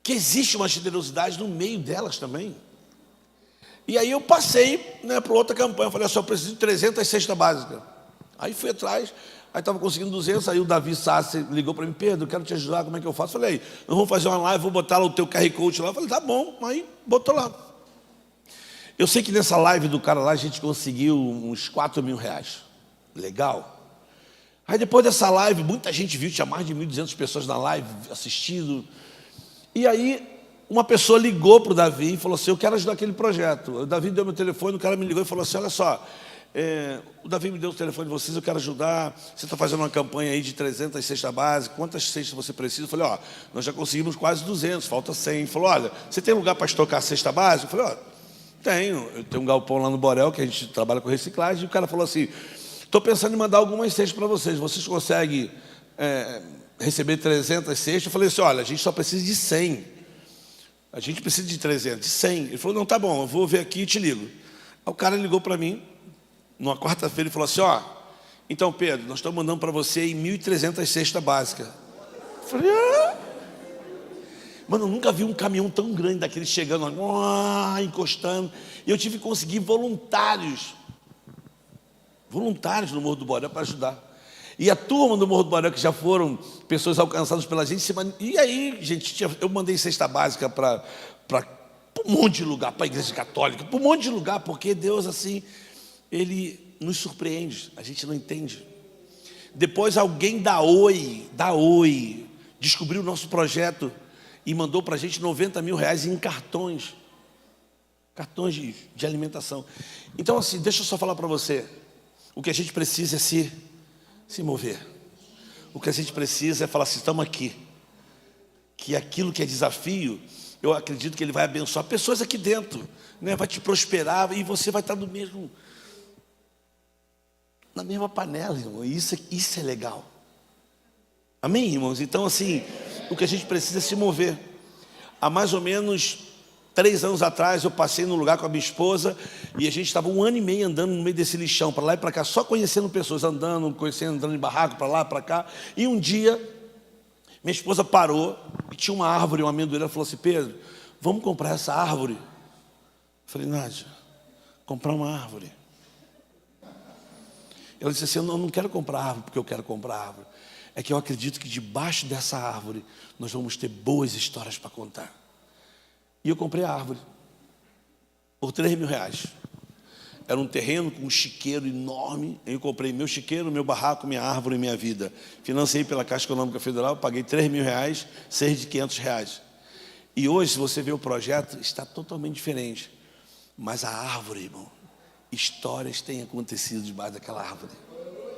existe uma generosidade no meio delas também. E aí eu passei para outra campanha, eu falei, eu preciso de 300 cestas básicas. Aí fui atrás, aí estava conseguindo 200, aí o Davi Sassi ligou para mim, Pedro, eu quero te ajudar, como é que eu faço? Eu falei, nós vamos fazer uma live, vou botar lá o teu QR Code lá. Eu falei, tá bom, aí botou lá. Eu sei que nessa live do cara lá, a gente conseguiu uns 4 mil reais. Legal. Aí depois dessa live, muita gente viu, tinha mais de 1.200 pessoas na live assistindo. E aí, uma pessoa ligou para o Davi e falou assim, eu quero ajudar aquele projeto. O Davi deu meu telefone, o cara me ligou e falou assim, olha só, o Davi me deu o telefone de vocês, eu quero ajudar, você está fazendo uma campanha aí de 300 cestas básicas, quantas cestas você precisa? Eu falei, nós já conseguimos quase 200, falta 100. Ele falou, olha, você tem lugar para estocar a cesta básica? Eu falei, eu tenho um galpão lá no Borel, que a gente trabalha com reciclagem, e o cara falou assim, estou pensando em mandar algumas cestas para vocês conseguem receber 300 cestas? Eu falei assim, olha, a gente só precisa de 100. A gente precisa de 300, de 100. Ele falou, não, tá bom, eu vou ver aqui e te ligo. Aí o cara ligou para mim, numa quarta-feira, e falou assim, Então, Pedro, nós estamos mandando para você em 1.300 cestas básicas. Eu falei, Mano, eu nunca vi um caminhão tão grande daquele chegando, encostando. E eu tive que conseguir voluntários no Morro do Borel para ajudar. E a turma do Morro do Borel, que já foram pessoas alcançadas pela gente, e aí, gente, eu mandei cesta básica para um monte de lugar, para a igreja católica, para um monte de lugar, porque Deus, assim, Ele nos surpreende, a gente não entende. Depois alguém da Oi, descobriu o nosso projeto e mandou para a gente 90 mil reais em cartões de alimentação. Então, assim, deixa eu só falar para você, o que a gente precisa é se mover. O que a gente precisa é falar assim, estamos aqui. Que aquilo que é desafio, eu acredito que Ele vai abençoar pessoas aqui dentro, né? Vai te prosperar e você vai estar na mesma panela, irmão. Isso é legal. Amém, irmãos? Então, assim, o que a gente precisa é se mover. Há mais ou menos 3 anos atrás, eu passei num lugar com a minha esposa e a gente estava 1 ano e meio andando no meio desse lixão, para lá e para cá, só conhecendo pessoas, andando em barraco, para lá, para cá. E um dia, minha esposa parou e tinha uma árvore, uma amendoeira. Ela falou assim, Pedro, vamos comprar essa árvore? Eu falei, Nádia, comprar uma árvore? Ela disse assim, eu não quero comprar árvore porque eu quero comprar árvore. É que eu acredito que debaixo dessa árvore nós vamos ter boas histórias para contar. E eu comprei a árvore por 3 mil reais. Era um terreno com um chiqueiro enorme. Eu comprei meu chiqueiro, meu barraco, minha árvore e minha vida. Financei pela Caixa Econômica Federal, paguei 3 mil reais, 6 de 500 reais. E hoje, se você vê o projeto, está totalmente diferente. Mas a árvore, irmão, histórias têm acontecido debaixo daquela árvore.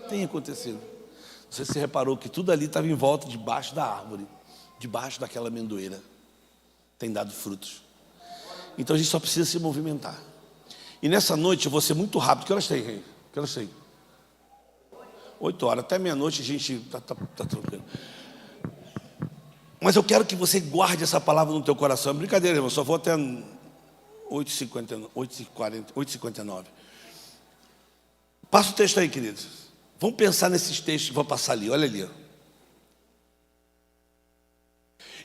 Tem acontecido. Você reparou que tudo ali estava em volta, debaixo da árvore, debaixo daquela amendoeira. Tem dado frutos. Então a gente só precisa se movimentar. E nessa noite eu vou ser muito rápido. Que horas tem, Rei? Que horas tem? 8 horas. Até meia-noite a gente está tranquilo. Mas eu quero que você guarde essa palavra no teu coração. É brincadeira, irmão. Só vou até 8h59. Passa o texto aí, queridos. Vamos pensar nesses textos que vão passar ali. Olha ali.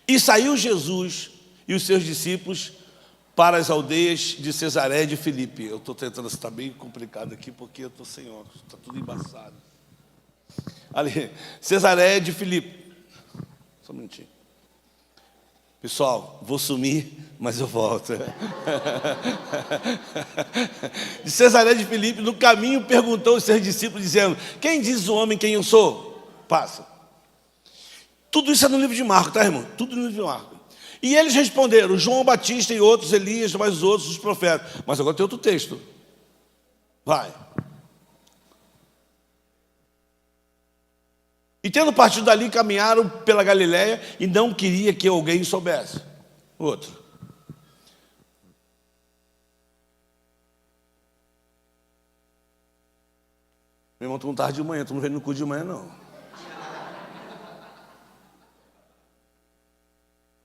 E saiu Jesus e os seus discípulos para as aldeias de Cesaré de Filipe. Eu estou tentando, está bem complicado aqui, porque eu estou sem óculos, está tudo embaçado. Ali, Cesaré de Filipe. Só um minutinho. Pessoal, vou sumir, mas eu volto. De Cesaré de Filipe, no caminho, perguntou aos seus discípulos, dizendo, quem diz o homem quem eu sou? Passa. Tudo isso é no livro de Marcos, tá, irmão? Tudo no livro de Marcos. E eles responderam, João Batista e outros, Elias, mas os outros, os profetas. Mas agora tem outro texto. Vai. E tendo partido dali, caminharam pela Galiléia e não queria que alguém soubesse. Outro. Meu irmão, tu não tarde de manhã, tu não vem no cu de manhã, não.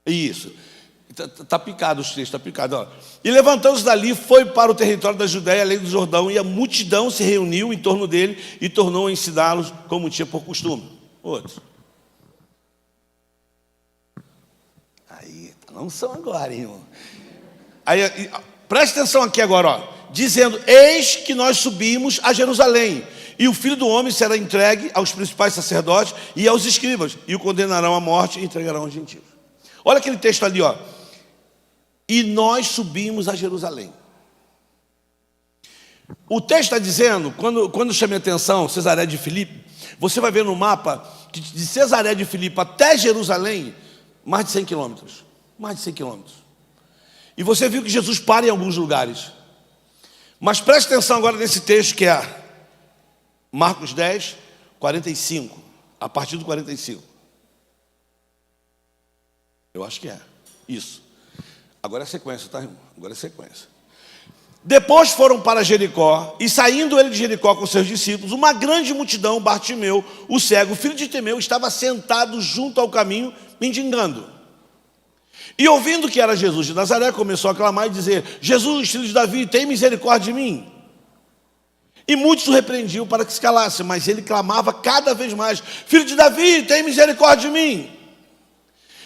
Isso. Está picado os textos, está picado. Ó. E levantando-se dali, foi para o território da Judéia, além do Jordão, e a multidão se reuniu em torno dele e tornou a ensiná-los como tinha por costume. Outro. Aí, não são agora, irmão. Aí, presta atenção aqui agora, ó. Dizendo, eis que nós subimos a Jerusalém, e o Filho do Homem será entregue aos principais sacerdotes e aos escribas, e o condenarão à morte e entregarão aos gentios. Olha aquele texto ali, ó. E nós subimos a Jerusalém. O texto está dizendo, quando chamei a atenção, Cesaré de Filipe, você vai ver no mapa que de Cesaré de Filipe até Jerusalém, mais de 100 quilômetros. Mais de 100 quilômetros. E você viu que Jesus para em alguns lugares. Mas preste atenção agora nesse texto que é Marcos 10, 45. A partir do 45. Eu acho que é. Isso. Agora é sequência, tá, irmão? Agora é sequência. Depois foram para Jericó, e saindo ele de Jericó com seus discípulos, uma grande multidão, Bartimeu, o cego, filho de Timeu, estava sentado junto ao caminho, mendigando. E ouvindo que era Jesus de Nazaré, começou a clamar e dizer, Jesus, filho de Davi, tem misericórdia de mim. E muitos o repreendiam para que se calasse, mas ele clamava cada vez mais: Filho de Davi, tem misericórdia de mim.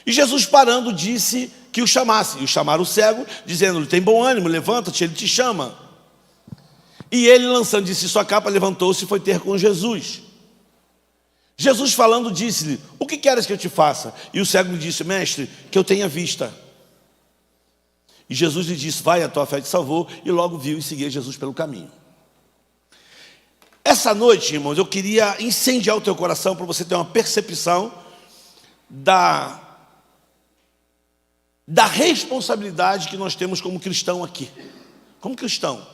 E Jesus, parando, disse que o chamasse. E o chamaram o cego, dizendo-lhe: tem bom ânimo, levanta-te, ele te chama. E ele, lançando de si sua capa, levantou-se e foi ter com Jesus. Jesus, falando, disse-lhe: o que queres que eu te faça? E o cego lhe disse: mestre, que eu tenha vista. E Jesus lhe disse: vai, a tua fé te salvou. E logo viu e seguia Jesus pelo caminho. Essa noite, irmãos, eu queria incendiar o teu coração para você ter uma percepção da responsabilidade que nós temos como cristão aqui. Como cristão.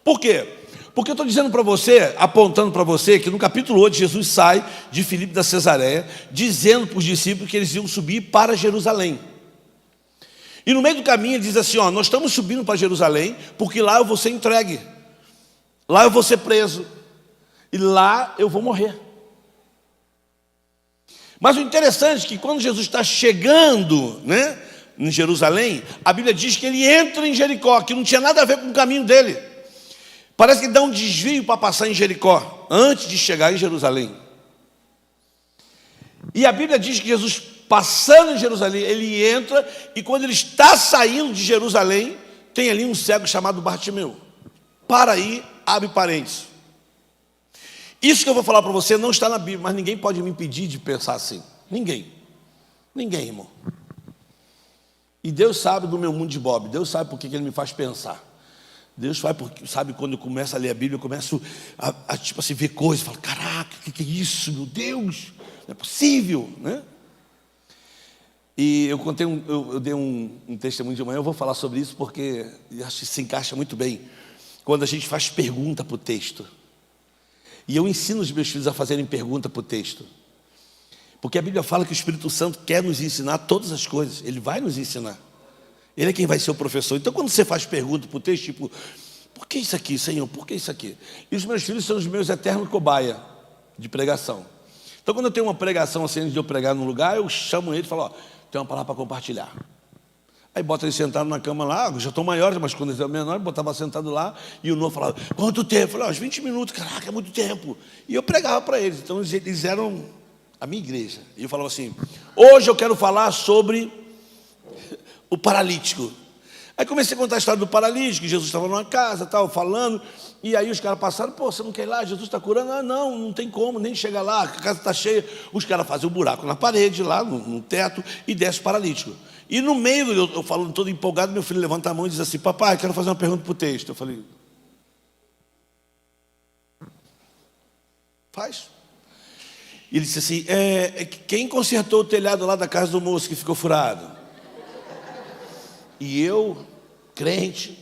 Por quê? Porque eu estou dizendo para você, apontando para você, que no capítulo 8, Jesus sai de Filipe da Cesareia, dizendo para os discípulos que eles iam subir para Jerusalém. E no meio do caminho ele diz assim: ó, nós estamos subindo para Jerusalém, porque lá eu vou ser entregue. Lá eu vou ser preso. E lá eu vou morrer. Mas o interessante é que quando Jesus está chegando, né, em Jerusalém, a Bíblia diz que ele entra em Jericó, que não tinha nada a ver com o caminho dele. Parece que ele dá um desvio para passar em Jericó, antes de chegar em Jerusalém. E a Bíblia diz que Jesus, passando em Jerusalém, ele entra, e quando ele está saindo de Jerusalém, tem ali um cego chamado Bartimeu. Para aí, abre parênteses. Isso que eu vou falar para você não está na Bíblia, mas ninguém pode me impedir de pensar assim. Ninguém. Ninguém, irmão. E Deus sabe do meu mundo de Bob. Deus sabe por que Ele me faz pensar. Deus sabe quando eu começo a ler a Bíblia, eu começo a tipo assim, ver coisas. Falo: caraca, o que é isso, meu Deus? Não é possível, né? E eu dei um testemunho de manhã. Eu vou falar sobre isso porque eu acho que se encaixa muito bem quando a gente faz pergunta para o texto. E eu ensino os meus filhos a fazerem pergunta para o texto. Porque a Bíblia fala que o Espírito Santo quer nos ensinar todas as coisas. Ele vai nos ensinar. Ele é quem vai ser o professor. Então, quando você faz pergunta para o texto, tipo: por que isso aqui, Senhor? Por que isso aqui? E os meus filhos são os meus eternos cobaia de pregação. Então, quando eu tenho uma pregação assim, antes de eu pregar num lugar, eu chamo ele e falo: ó, tem uma palavra para compartilhar. Aí bota ele sentado na cama lá, já estão maiores, mas quando eles eram menores, botava sentado lá, e o Noah falava: quanto tempo? Eu falei: uns 20 minutos, caraca, é muito tempo. E eu pregava para eles. Então eles eram a minha igreja. E eu falava assim: hoje eu quero falar sobre o paralítico. Aí comecei a contar a história do paralítico, Jesus estava numa casa, tal, falando, e aí os caras passaram: pô, você não quer ir lá? Jesus está curando. Ah, não tem como, nem chegar lá, a casa está cheia. Os caras fazem um buraco na parede, lá no teto, e desce o paralítico. E no meio, eu falando todo empolgado, meu filho levanta a mão e diz assim: papai, quero fazer uma pergunta para o texto. Eu falei: faz. E ele disse assim: quem consertou o telhado lá da casa do moço que ficou furado? E eu, crente,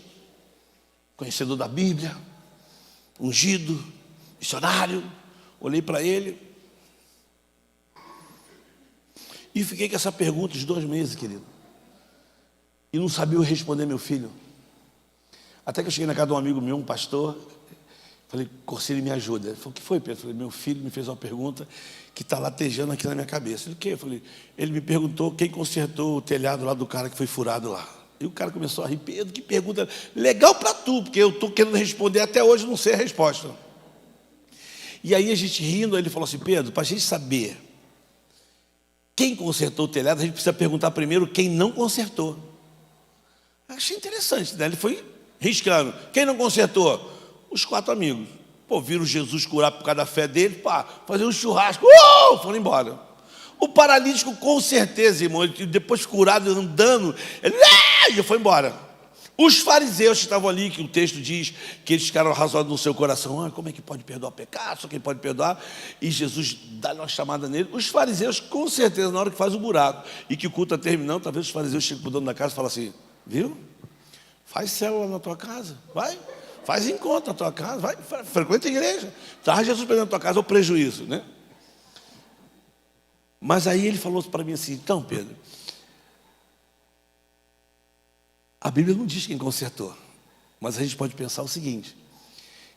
conhecedor da Bíblia, ungido, missionário, olhei para ele e fiquei com essa pergunta os 2 meses, querido. E não sabia eu responder, meu filho. Até que eu cheguei na casa de um amigo meu, um pastor. Falei: Corsini, me ajuda. Ele falou: o que foi, Pedro? Eu falei: meu filho me fez uma pergunta que está latejando aqui na minha cabeça. Ele: o quê? Eu falei: ele me perguntou quem consertou o telhado lá do cara que foi furado lá. E o cara começou a rir: Pedro, que pergunta legal para tu, porque eu estou querendo responder, até hoje não sei a resposta. E aí a gente rindo, ele falou assim: Pedro, para a gente saber quem consertou o telhado, a gente precisa perguntar primeiro quem não consertou. Achei interessante, né? Ele foi riscando. Quem não consertou? Os 4 amigos. Pô, viram Jesus curar por causa da fé dele, pá, fazer um churrasco, foram embora. O paralítico, com certeza, irmão, ele depois curado, andando, ele já foi embora. Os fariseus que estavam ali, que o texto diz que eles ficaram razoados no seu coração: como é que pode perdoar o pecado? Só quem pode perdoar? E Jesus dá uma chamada nele. Os fariseus, com certeza, na hora que faz o buraco e que o culto está terminando, talvez os fariseus cheguem para o dono da casa e falem assim: viu? Faz célula na tua casa, vai, faz encontro na tua casa, vai, frequenta a igreja. Traz Jesus para dentro da tua casa, é o prejuízo, né? Mas aí ele falou para mim assim: então, Pedro, a Bíblia não diz quem consertou, mas a gente pode pensar o seguinte: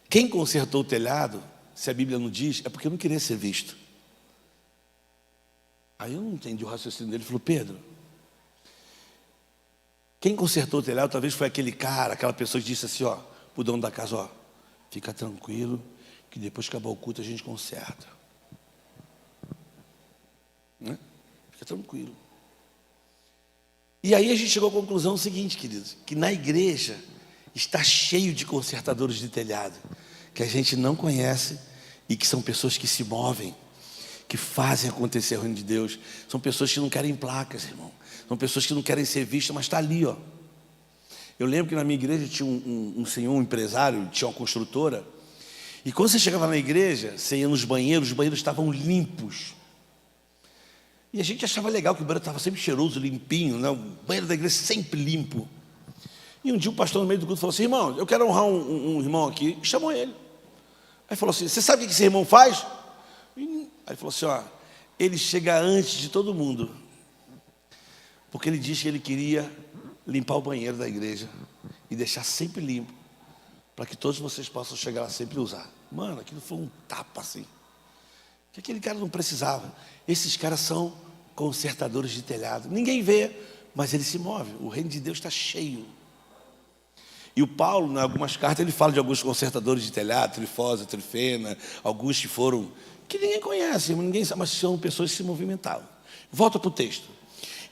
quem consertou o telhado, se a Bíblia não diz, é porque não queria ser visto. Aí eu não entendi o raciocínio dele. Ele falou: Pedro, quem consertou o telhado talvez foi aquele cara, aquela pessoa que disse assim, ó, pro dono da casa: ó, Fica tranquilo, que depois que acabar o culto a gente conserta. Né? Fica tranquilo. E aí a gente chegou à conclusão seguinte, queridos, que na igreja está cheio de consertadores de telhado, que a gente não conhece e que são pessoas que se movem, que fazem acontecer o reino de Deus. São pessoas que não querem placas, irmão. São pessoas que não querem ser vistas, mas está ali, ó. Eu lembro que na minha igreja tinha um senhor, um empresário, tinha uma construtora. E quando você chegava na igreja, você ia nos banheiros, os banheiros estavam limpos. E a gente achava legal que o banheiro estava sempre cheiroso, limpinho, né? O banheiro da igreja sempre limpo. E um dia o pastor no meio do culto falou assim: irmão, eu quero honrar um irmão aqui. E chamou ele. Aí falou assim: você sabe o que esse irmão faz? Aí falou assim: ó, ele chega antes de todo mundo, porque ele disse que ele queria limpar o banheiro da igreja e deixar sempre limpo, para que todos vocês possam chegar lá sempre e usar. Mano, aquilo foi um tapa assim, que aquele cara não precisava. Esses caras são consertadores de telhado. Ninguém vê, mas ele se move. O reino de Deus está cheio. E o Paulo, em algumas cartas, ele fala de alguns consertadores de telhado, Trifosa, Trifena, alguns que foram, que ninguém conhece, ninguém sabe, mas são pessoas que se movimentavam. Volta para o texto.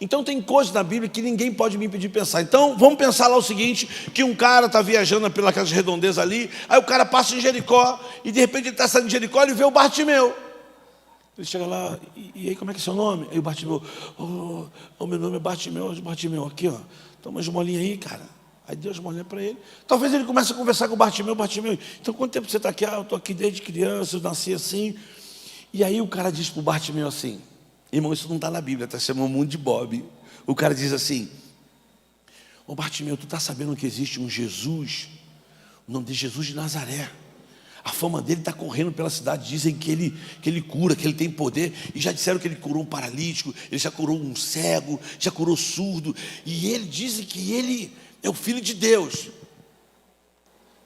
Então tem coisas na Bíblia que ninguém pode me impedir de pensar. Então vamos pensar lá o seguinte, que um cara está viajando pelas redondezas ali, aí o cara passa em Jericó, e de repente ele está saindo de Jericó, ele vê o Bartimeu. Ele chega lá, e aí como é que é seu nome? Aí o Bartimeu, meu nome é Bartimeu, aqui ó, toma uma esmolinha aí, cara. Aí Deus molha para ele. Talvez ele comece a conversar com o Bartimeu, então quanto tempo você está aqui? Eu estou aqui desde criança, eu nasci assim. E aí o cara diz para o Bartimeu assim, irmão, isso não está na Bíblia, está chamando muito de Bob. O cara diz assim: ô Bartimeu, tu está sabendo que existe um Jesus, o nome de Jesus de Nazaré. A fama dele está correndo pela cidade, dizem que ele cura, que ele tem poder, e já disseram que ele curou um paralítico, ele já curou um cego, já curou surdo, e ele dizem que ele é o Filho de Deus.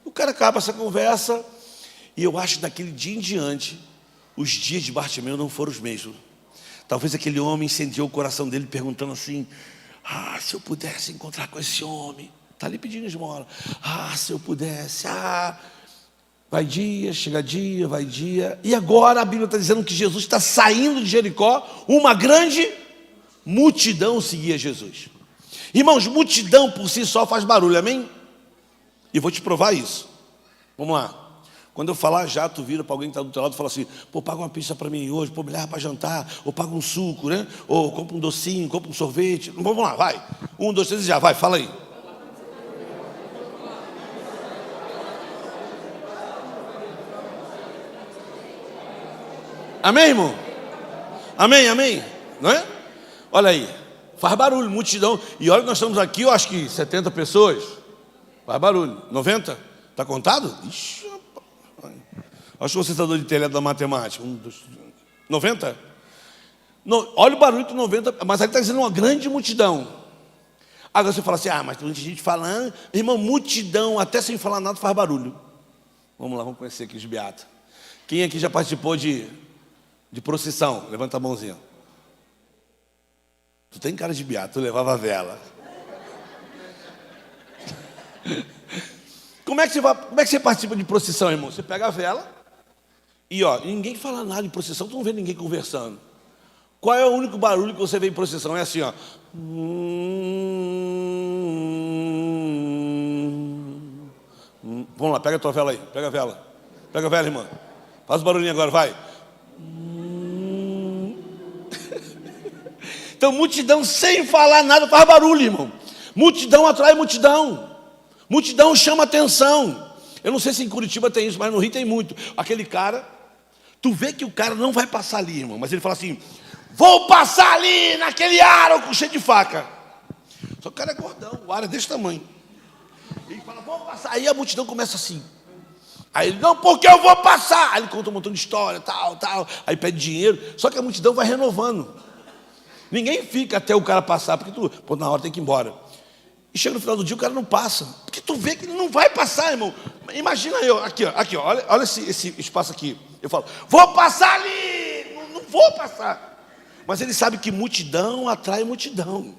O cara acaba essa conversa, e eu acho que daquele dia em diante, os dias de Bartimeu não foram os mesmos. Talvez aquele homem incendiou o coração dele, perguntando assim: se eu pudesse encontrar com esse homem, está ali pedindo esmola, se eu pudesse, vai dia, chega dia, vai dia, e agora a Bíblia está dizendo que Jesus está saindo de Jericó, uma grande multidão seguia Jesus. Irmãos, multidão por si só faz barulho, amém? E vou te provar isso. Vamos lá. Quando eu falar já, tu vira para alguém que está do teu lado e fala assim: pô, paga uma pizza para mim hoje, pô, me leva para jantar, ou paga um suco, né? Ou compra um docinho, compra um sorvete. Vamos lá, vai. 1, 2, 3 e já, vai, fala aí. Amém, irmão? Amém, amém? Não é? Olha aí, faz barulho, multidão. E olha que nós estamos aqui, eu acho que 70 pessoas. Faz barulho. 90? Está contado? Ixi, rapaz. Acho que o consertador de telhado da matemática. 1, 2, 90? Não, olha o barulho de 90, mas ali está dizendo uma grande multidão. Agora você fala assim: mas tem muita gente falando. Irmão, multidão, até sem falar nada, faz barulho. Vamos lá, vamos conhecer aqui os beatos. Quem aqui já participou de procissão? Levanta a mãozinha. Tu tem cara de beato, tu levava a vela. Como é que você participa de procissão, irmão? Você pega a vela e ninguém fala nada em procissão, tu não vê ninguém conversando. Qual é o único barulho que você vê em procissão? É assim, ó. Vamos lá, pega a tua vela aí, pega a vela. Pega a vela, irmã. Faz o barulhinho agora, vai. Então, multidão sem falar nada faz barulho, irmão. Multidão atrai multidão. Multidão chama atenção. Eu não sei se em Curitiba tem isso, mas no Rio tem muito. Aquele cara, tu vê que o cara não vai passar ali, irmão, mas ele fala assim: vou passar ali naquele aro cheio de faca. Só que o cara é gordão, o aro é desse tamanho. Ele fala: vou passar. Aí a multidão começa assim. Aí ele: não, porque eu vou passar. Aí ele conta um montão de história, tal. Aí pede dinheiro. Só que a multidão vai renovando. Ninguém fica até o cara passar, porque na hora tem que ir embora. E chega no final do dia, o cara não passa. Porque tu vê que ele não vai passar, irmão. Imagina eu, aqui, ó, olha esse espaço aqui. Eu falo: vou passar ali, não vou passar. Mas ele sabe que multidão atrai multidão.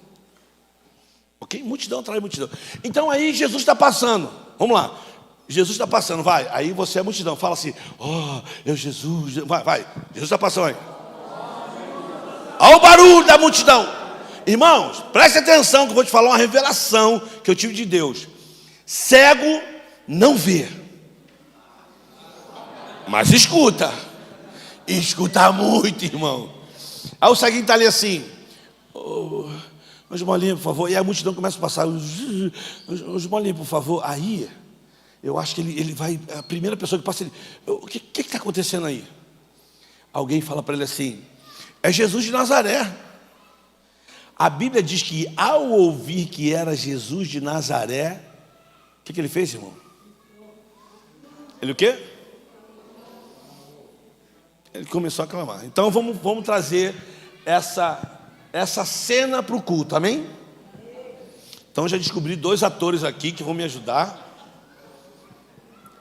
Ok? Multidão atrai multidão. Então aí Jesus está passando. Vamos lá. Jesus está passando, vai. Aí você é a multidão, fala assim: ó, eu Jesus, vai. Jesus está passando aí. Olha o barulho da multidão. Irmãos, preste atenção que eu vou te falar uma revelação que eu tive de Deus. Cego não vê, mas escuta. E escuta muito, irmão. Aí o ceguinho está ali assim: Osmolinho, por favor. E a multidão começa a passar: Osmolinho, por favor. Aí, eu acho que ele vai, a primeira pessoa que passa, ele: o que está acontecendo aí? Alguém fala para ele assim: é Jesus de Nazaré. A Bíblia diz que ao ouvir que era Jesus de Nazaré, o que ele fez, irmão? Ele o quê? Ele começou a clamar. Então vamos trazer essa cena para o culto, amém? Então já descobri 2 atores aqui que vão me ajudar.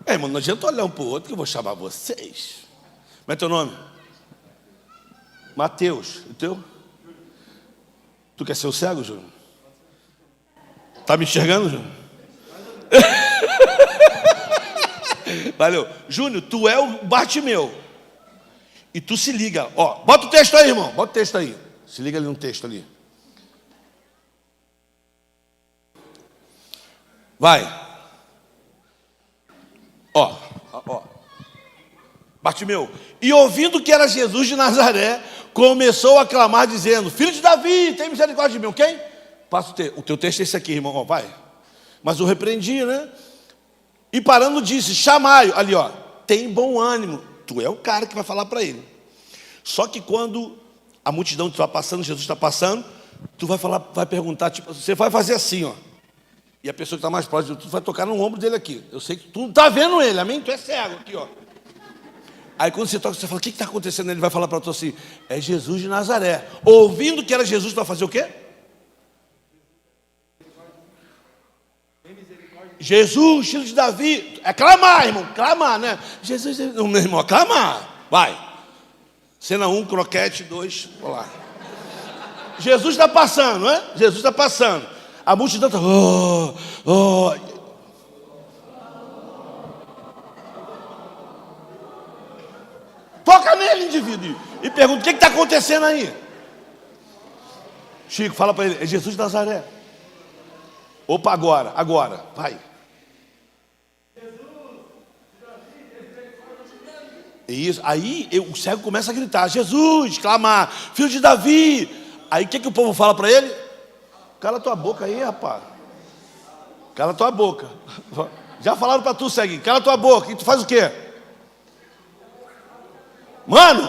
Irmão, não adianta olhar um para o outro que eu vou chamar vocês. Como é teu nome? Mateus. O teu? Tu quer ser o cego, Júnior? Tá me enxergando, Júnior? Valeu. Júnior, tu é o Bartimeu. E tu se liga. Ó, bota o texto aí, irmão. Bota o texto aí. Se liga ali no texto ali. Vai. Ó. Bartimeu. E ouvindo que era Jesus de Nazaré, começou a clamar dizendo: filho de Davi, tem misericórdia de mim. Quem? Passa o teu texto é esse aqui, irmão. Ó, vai. Mas eu repreendi, né? E parando disse: chamai. Ali, ó. Tem bom ânimo. Tu é o cara que vai falar para ele. Só que quando a multidão está passando, Jesus está passando, tu vai falar, vai perguntar, tipo, você vai fazer assim, ó. E a pessoa que está mais próxima, tu vai tocar no ombro dele aqui. Eu sei que tu não está vendo ele, amém? Tu é cego aqui, ó. Aí quando você toca, você fala: o que está acontecendo? Ele vai falar para tu assim: é Jesus de Nazaré. Ouvindo que era Jesus, tu vai fazer o quê? Jesus, filho de Davi. É clamar, irmão, clamar, né? Jesus, não, meu irmão, clamar. Vai. Cena 1, croquete, 2, vamos lá. Jesus está passando, não é? Jesus está passando. A multidão está... Toca nele, indivíduo. E pergunta: o que está acontecendo aí? Chico, fala para ele: é Jesus de Nazaré. Opa, agora, vai. Isso, aí o cego começa a gritar: Jesus, clamar, filho de Davi. Aí o que o povo fala para ele? Cala tua boca aí, rapaz. Cala tua boca. Já falaram para tu, ceguinho: cala tua boca. E tu faz o quê? Mano,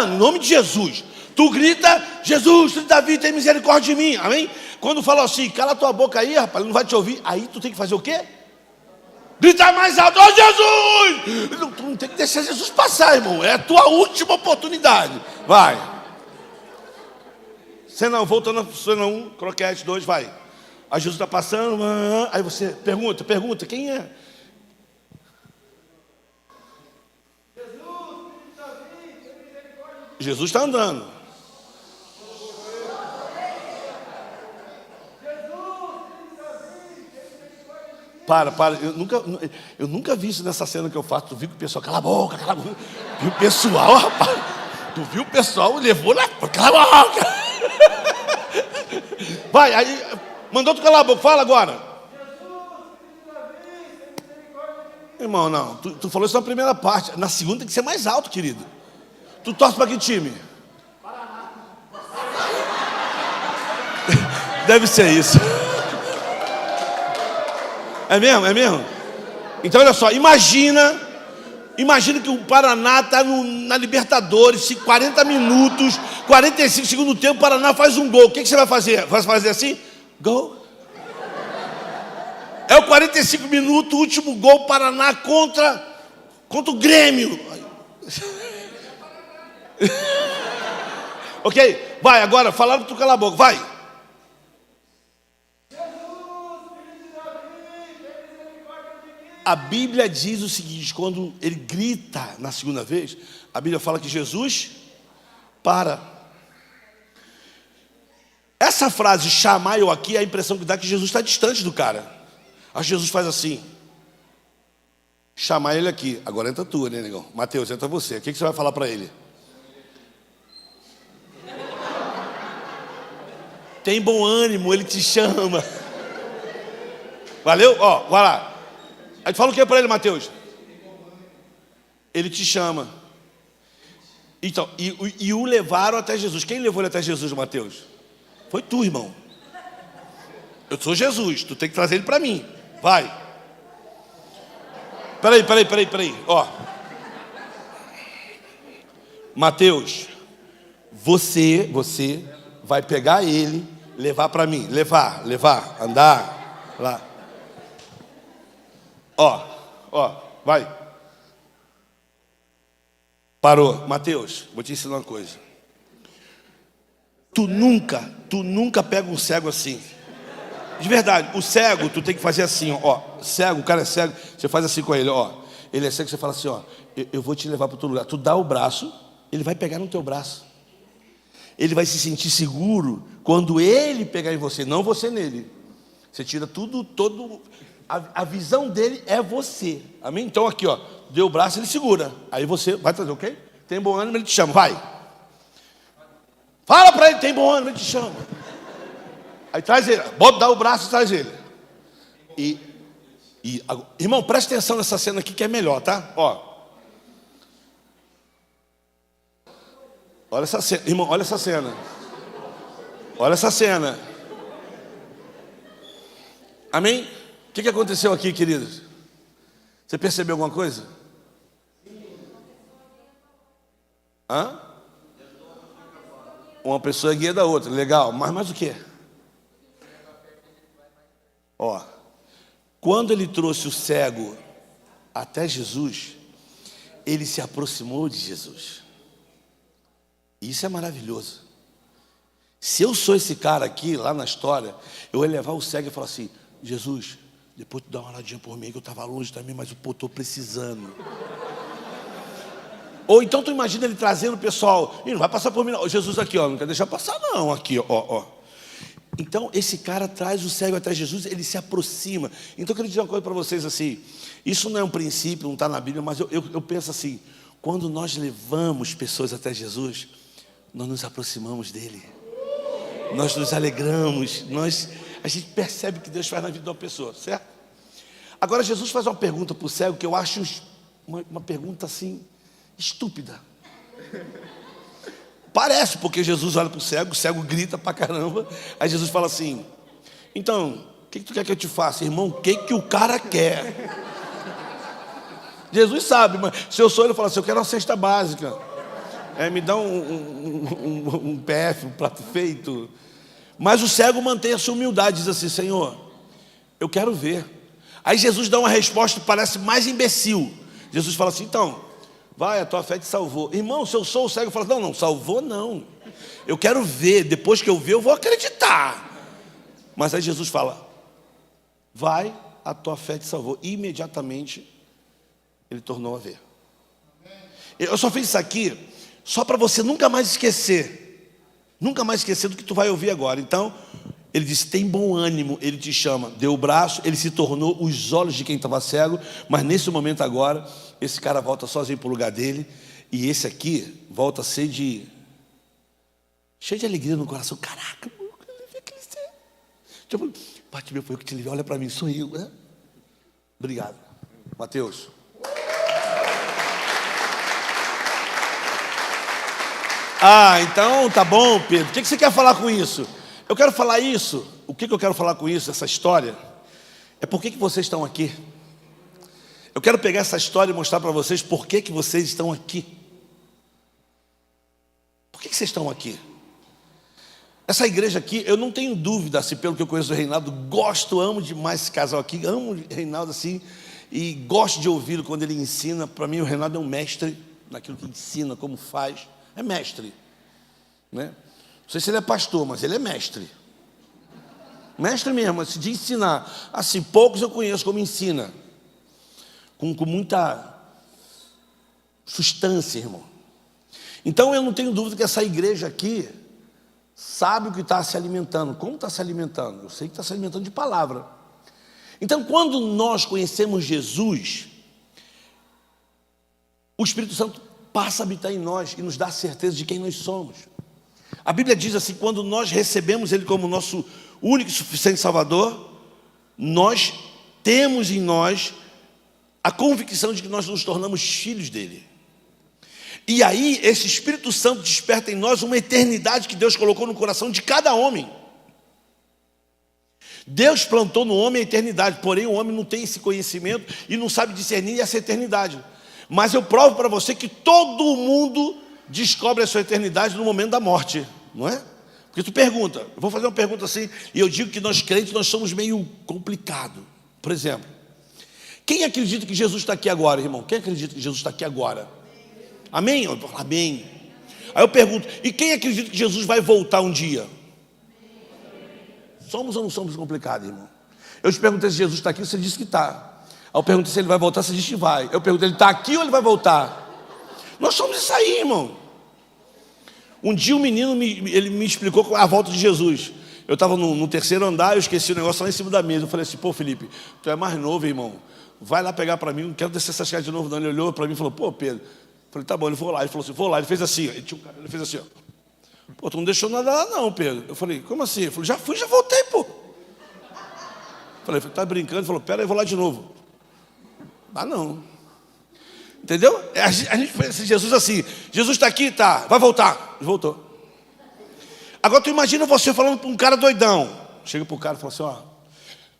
em nome de Jesus, tu grita: Jesus, filho de Davi, tem misericórdia de mim, amém? Quando fala assim: cala tua boca aí, rapaz, ele não vai te ouvir. Aí tu tem que fazer o quê? Gritar mais alto: ó Jesus! Tu não tem que deixar Jesus passar, irmão. É a tua última oportunidade. Vai. Cena, voltando a cena 1, croquete, 2, vai. Aí Jesus está passando. Aí você pergunta: quem é? Jesus está andando. Para, eu nunca vi isso nessa cena que eu faço. Tu viu que o pessoal, cala a boca. Viu o pessoal, rapaz? Tu viu o pessoal, levou na... Cala a boca. Vai, aí, mandou tu calar a boca, fala agora. Irmão, não, tu falou isso na primeira parte. Na segunda tem que ser mais alto, querido. Tu torce para que time? Paraná. Deve ser isso. É mesmo? Então olha só, imagina que o Paraná está na Libertadores, 40 minutos, 45 segundos do tempo, o Paraná faz um gol. O que você vai fazer? Vai fazer assim? Gol. É o 45 minutos, último gol, Paraná contra o Grêmio. Ok? Vai, agora, falaram que tu cala a boca, vai. A Bíblia diz o seguinte: quando ele grita na segunda vez, a Bíblia fala que Jesus para. Essa frase, chamai-o aqui, a impressão que dá é que Jesus está distante do cara. Aí Jesus faz assim. chamar ele aqui. Agora entra tu, né, negão? Mateus, entra você. O que você vai falar para ele? Tem bom ânimo, ele te chama. Valeu? Ó, vai lá. Aí fala o que para ele, Mateus? Ele te chama. Então, e o levaram até Jesus. Quem levou ele até Jesus, Mateus? Foi tu, irmão. Eu sou Jesus, tu tem que trazer ele para mim. Vai. Peraí. Ó. Mateus, você vai pegar ele, levar para mim. Levar, andar lá. Ó, vai. Parou. Mateus, vou te ensinar uma coisa. Tu nunca pega um cego assim. De verdade, o cego, tu tem que fazer assim, ó. Cego, o cara é cego, você faz assim com ele, ó. Ele é cego, você fala assim, ó. Eu vou te levar para outro lugar. Tu dá o braço, ele vai pegar no teu braço. Ele vai se sentir seguro quando ele pegar em você, não você nele. Você tira tudo, a visão dele é você. Amém? Então aqui, ó, deu o braço, ele segura. Aí você vai trazer, ok? Tem bom ânimo, ele te chama, vai. Fala para ele, tem bom ânimo, ele te chama. Aí traz ele, dá o braço e traz ele. Irmão, preste atenção nessa cena aqui que é melhor, tá? Ó. Olha essa cena, irmão, olha essa cena. Olha essa cena. Amém? O que aconteceu aqui, queridos? Você percebeu alguma coisa? Hã? Uma pessoa é guia da outra, legal. Mas mais o quê? Ó, quando ele trouxe o cego até Jesus, ele se aproximou de Jesus. Isso é maravilhoso. Se eu sou esse cara aqui, lá na história, eu ia levar o cego e falar assim: Jesus, depois tu dá uma olhadinha por mim, que eu estava longe também, mas eu estou precisando. Ou então tu imagina ele trazendo o pessoal, e não vai passar por mim não. Jesus aqui, ó, não quer deixar passar não, aqui, ó. Então esse cara traz o cego até Jesus, ele se aproxima. Então eu quero dizer uma coisa para vocês assim, isso não é um princípio, não está na Bíblia, mas eu penso assim, quando nós levamos pessoas até Jesus, nós nos aproximamos dele, nós nos alegramos, a gente percebe que Deus faz na vida de uma pessoa, certo? Agora Jesus faz uma pergunta para o cego que eu acho uma pergunta assim, estúpida. Parece, porque Jesus olha para o cego grita pra caramba. Aí Jesus fala assim: então, o que tu quer que eu te faça? Irmão, o que o cara quer? Jesus sabe, mas se eu sou ele, fala assim: eu quero uma cesta básica. Me dá um PF, um prato feito. Mas o cego mantém a sua humildade, diz assim: Senhor, eu quero ver. Aí Jesus dá uma resposta que parece mais imbecil. Jesus fala assim: então, vai, a tua fé te salvou. Irmão, se eu sou o cego, eu falo: não, salvou não. Eu quero ver, depois que eu ver, eu vou acreditar. Mas aí Jesus fala: vai, a tua fé te salvou. E imediatamente, ele tornou a ver. Eu só fiz isso aqui, só para você nunca mais esquecer do que tu vai ouvir agora. Então, ele disse: tem bom ânimo, ele te chama. Deu o braço, ele se tornou os olhos de quem estava cego. Mas nesse momento agora, esse cara volta sozinho para o lugar dele. E esse aqui volta a ser cheio de alegria no coração. Caraca, eu levei aquele cego. Tipo, Bartimeu, foi eu que te levei, olha para mim, sou eu, né? Obrigado. Mateus. Então tá bom, Pedro. O que você quer falar com isso? Eu quero falar isso. O que eu quero falar com isso, essa história? É por que vocês estão aqui. Eu quero pegar essa história e mostrar para vocês por que vocês estão aqui. Por que vocês estão aqui? Essa igreja aqui, eu não tenho dúvida, assim, pelo que eu conheço do Reinaldo, amo demais esse casal aqui, amo o Reinaldo assim, e gosto de ouvi-lo quando ele ensina. Para mim o Reinaldo é um mestre naquilo que ensina, como faz. É mestre, né? Não sei se ele é pastor, mas ele é mestre. Mestre mesmo, assim, de ensinar. Assim, poucos eu conheço como ensina. Com muita substância, irmão. Então eu não tenho dúvida que essa igreja aqui sabe o que está se alimentando. Como está se alimentando? Eu sei que está se alimentando de palavra. Então quando nós conhecemos Jesus, o Espírito Santo passa a habitar em nós e nos dá a certeza de quem nós somos. A Bíblia diz assim, quando nós recebemos Ele como nosso único e suficiente Salvador, nós temos em nós a convicção de que nós nos tornamos filhos dEle. E aí, esse Espírito Santo desperta em nós uma eternidade que Deus colocou no coração de cada homem. Deus plantou no homem a eternidade, porém o homem não tem esse conhecimento e não sabe discernir essa eternidade. Mas eu provo para você que todo mundo descobre a sua eternidade no momento da morte, não é? Porque tu pergunta, eu vou fazer uma pergunta assim, e eu digo que nós crentes, nós somos meio complicados. Por exemplo, quem acredita que Jesus está aqui agora, irmão? Quem acredita que Jesus está aqui agora? Amém? Eu falo, amém. Aí eu pergunto, e quem acredita que Jesus vai voltar um dia? Somos ou não somos complicados, irmão? Eu te perguntei se Jesus está aqui, você disse que está. Aí eu perguntei se ele vai voltar, você disse que vai. Eu perguntei, ele está aqui ou ele vai voltar? Nós somos isso aí, irmão. Um dia um menino ele me explicou a volta de Jesus. Eu estava no terceiro andar, eu esqueci o negócio lá em cima da mesa. Eu falei assim, pô Felipe, tu é mais novo, irmão. Vai lá pegar para mim, não quero descer essa escada de novo não. Ele olhou para mim e falou, pô Pedro. Eu falei, tá bom, ele foi lá. Ele falou assim, vou lá. Ele fez assim, ele tinha um cara, ele fez assim, ó. Pô, tu não deixou nada lá não, Pedro. Eu falei, como assim? Ele falou, já fui, já voltei, pô. Eu falei, tá brincando? Ele falou, pera aí, eu vou lá de novo. Ah, não. Entendeu? A gente pensa em Jesus assim, Jesus está aqui? Tá, vai voltar. Ele voltou. Agora tu imagina você falando para um cara doidão. Chega para o cara e fala assim, ó,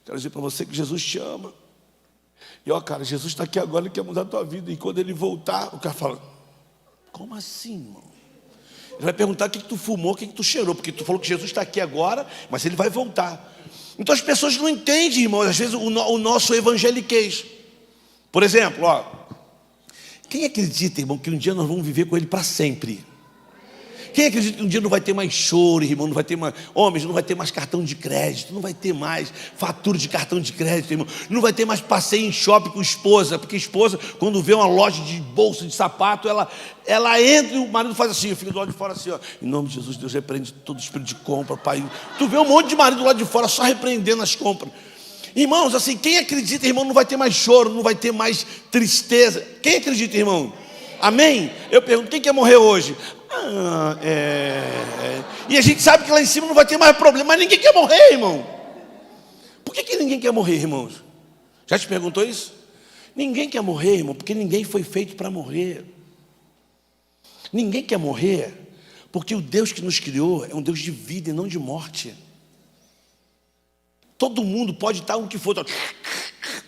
quero dizer para você que Jesus te ama. E ó, cara, Jesus está aqui agora, ele quer mudar a tua vida. E quando ele voltar, o cara fala, como assim, irmão? Ele vai perguntar o que tu fumou, o que tu cheirou, porque tu falou que Jesus está aqui agora, mas ele vai voltar. Então as pessoas não entendem, irmão, às vezes o nosso evangeliquez. Por exemplo, ó, quem acredita, irmão, que um dia nós vamos viver com ele para sempre? Quem acredita que um dia não vai ter mais choro, irmão, não vai ter mais, homens, não vai ter mais cartão de crédito, não vai ter mais fatura de cartão de crédito, irmão, não vai ter mais passeio em shopping com esposa, porque esposa, quando vê uma loja de bolsa, de sapato, ela entra e o marido faz assim, fica do lado de fora assim, ó, em nome de Jesus, Deus repreende todo espírito de compra, pai. Tu vê um monte de marido do lado de fora só repreendendo as compras. Irmãos, assim, quem acredita, irmão, não vai ter mais choro, não vai ter mais tristeza. Quem acredita, irmão? Amém? Eu pergunto, quem quer morrer hoje? E a gente sabe que lá em cima não vai ter mais problema, mas ninguém quer morrer, irmão. Por que ninguém quer morrer, irmãos? Já te perguntou isso? Ninguém quer morrer, irmão, porque ninguém foi feito para morrer. Ninguém quer morrer, porque o Deus que nos criou é um Deus de vida e não de morte. Todo mundo pode estar o que for,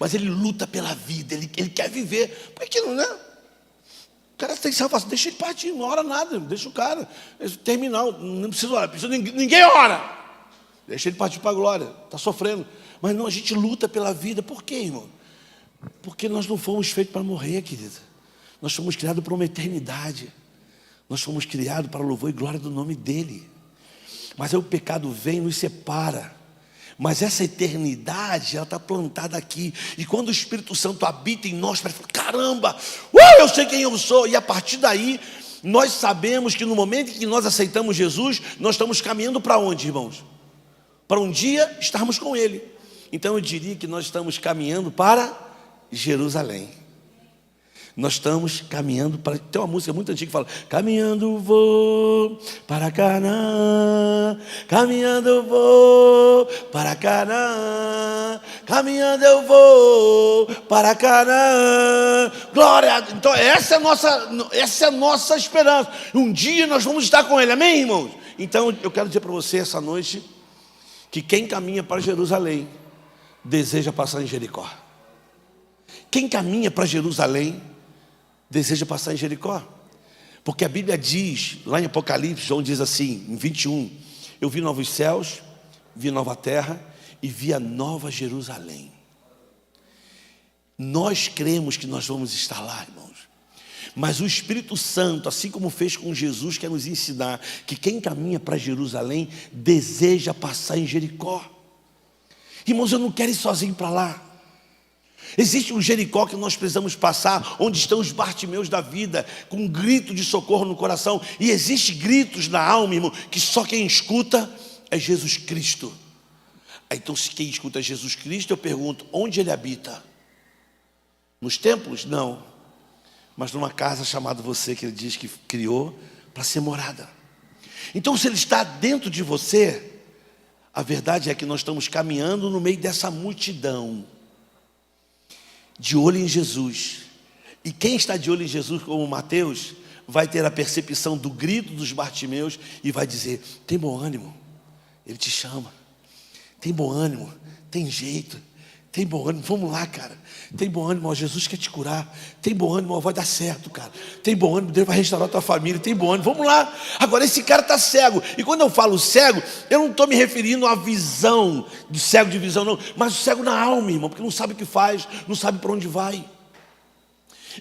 mas ele luta pela vida, ele quer viver. Por que não, né? O cara tem salvação, deixa ele partir, não ora nada, deixa o cara terminar, não precisa orar, ninguém ora. Deixa ele partir para a glória, está sofrendo. Mas não, a gente luta pela vida, por quê, irmão? Porque nós não fomos feitos para morrer, querida. Nós fomos criados para uma eternidade. Nós fomos criados para louvor e glória do nome dEle. Mas aí o pecado vem e nos separa. Mas essa eternidade, ela está plantada aqui. E quando o Espírito Santo habita em nós, para falar, caramba, eu sei quem eu sou. E a partir daí, nós sabemos que no momento em que nós aceitamos Jesus, nós estamos caminhando para onde, irmãos? Para um dia estarmos com Ele. Então eu diria que nós estamos caminhando para Jerusalém. Nós estamos caminhando para... Tem uma música muito antiga que fala, caminhando vou para Canaã, caminhando eu vou para Canaã, caminhando eu vou para Canaã, glória. Então essa é a nossa esperança. Um dia nós vamos estar com Ele, amém, irmãos? Então eu quero dizer para você essa noite, que quem caminha para Jerusalém, deseja passar em Jericó. Quem caminha para Jerusalém, deseja passar em Jericó. Porque a Bíblia diz, lá em Apocalipse, João diz assim, em 21, eu vi novos céus, vi nova terra e vi a nova Jerusalém. Nós cremos que nós vamos estar lá, irmãos. Mas o Espírito Santo, assim como fez com Jesus, quer nos ensinar que quem caminha para Jerusalém deseja passar em Jericó. Irmãos, eu não quero ir sozinho para lá. Existe um Jericó que nós precisamos passar, onde estão os Bartimeus da vida, com um grito de socorro no coração. E existem gritos na alma, irmão, que só quem escuta é Jesus Cristo. Então, se quem escuta é Jesus Cristo, eu pergunto, onde Ele habita? Nos templos? Não. mas numa casa chamada você, que Ele diz que criou para ser morada. Então, se Ele está dentro de você, a verdade é que nós estamos caminhando no meio dessa multidão, de olho em Jesus. E quem está de olho em Jesus, como Mateus, vai ter a percepção do grito dos Bartimeus e vai dizer: tem bom ânimo, Ele te chama. Tem bom ânimo, tem jeito. Tem bom ânimo, vamos lá, cara. Tem bom ânimo, ó, Jesus quer te curar. Tem bom ânimo, ó, vai dar certo, cara. Tem bom ânimo, Deus vai restaurar a tua família. Tem bom ânimo, vamos lá. Agora, esse cara está cego. E quando eu falo cego, eu não estou me referindo à visão, de cego de visão, não. Mas o cego na alma, irmão, porque não sabe o que faz, não sabe para onde vai.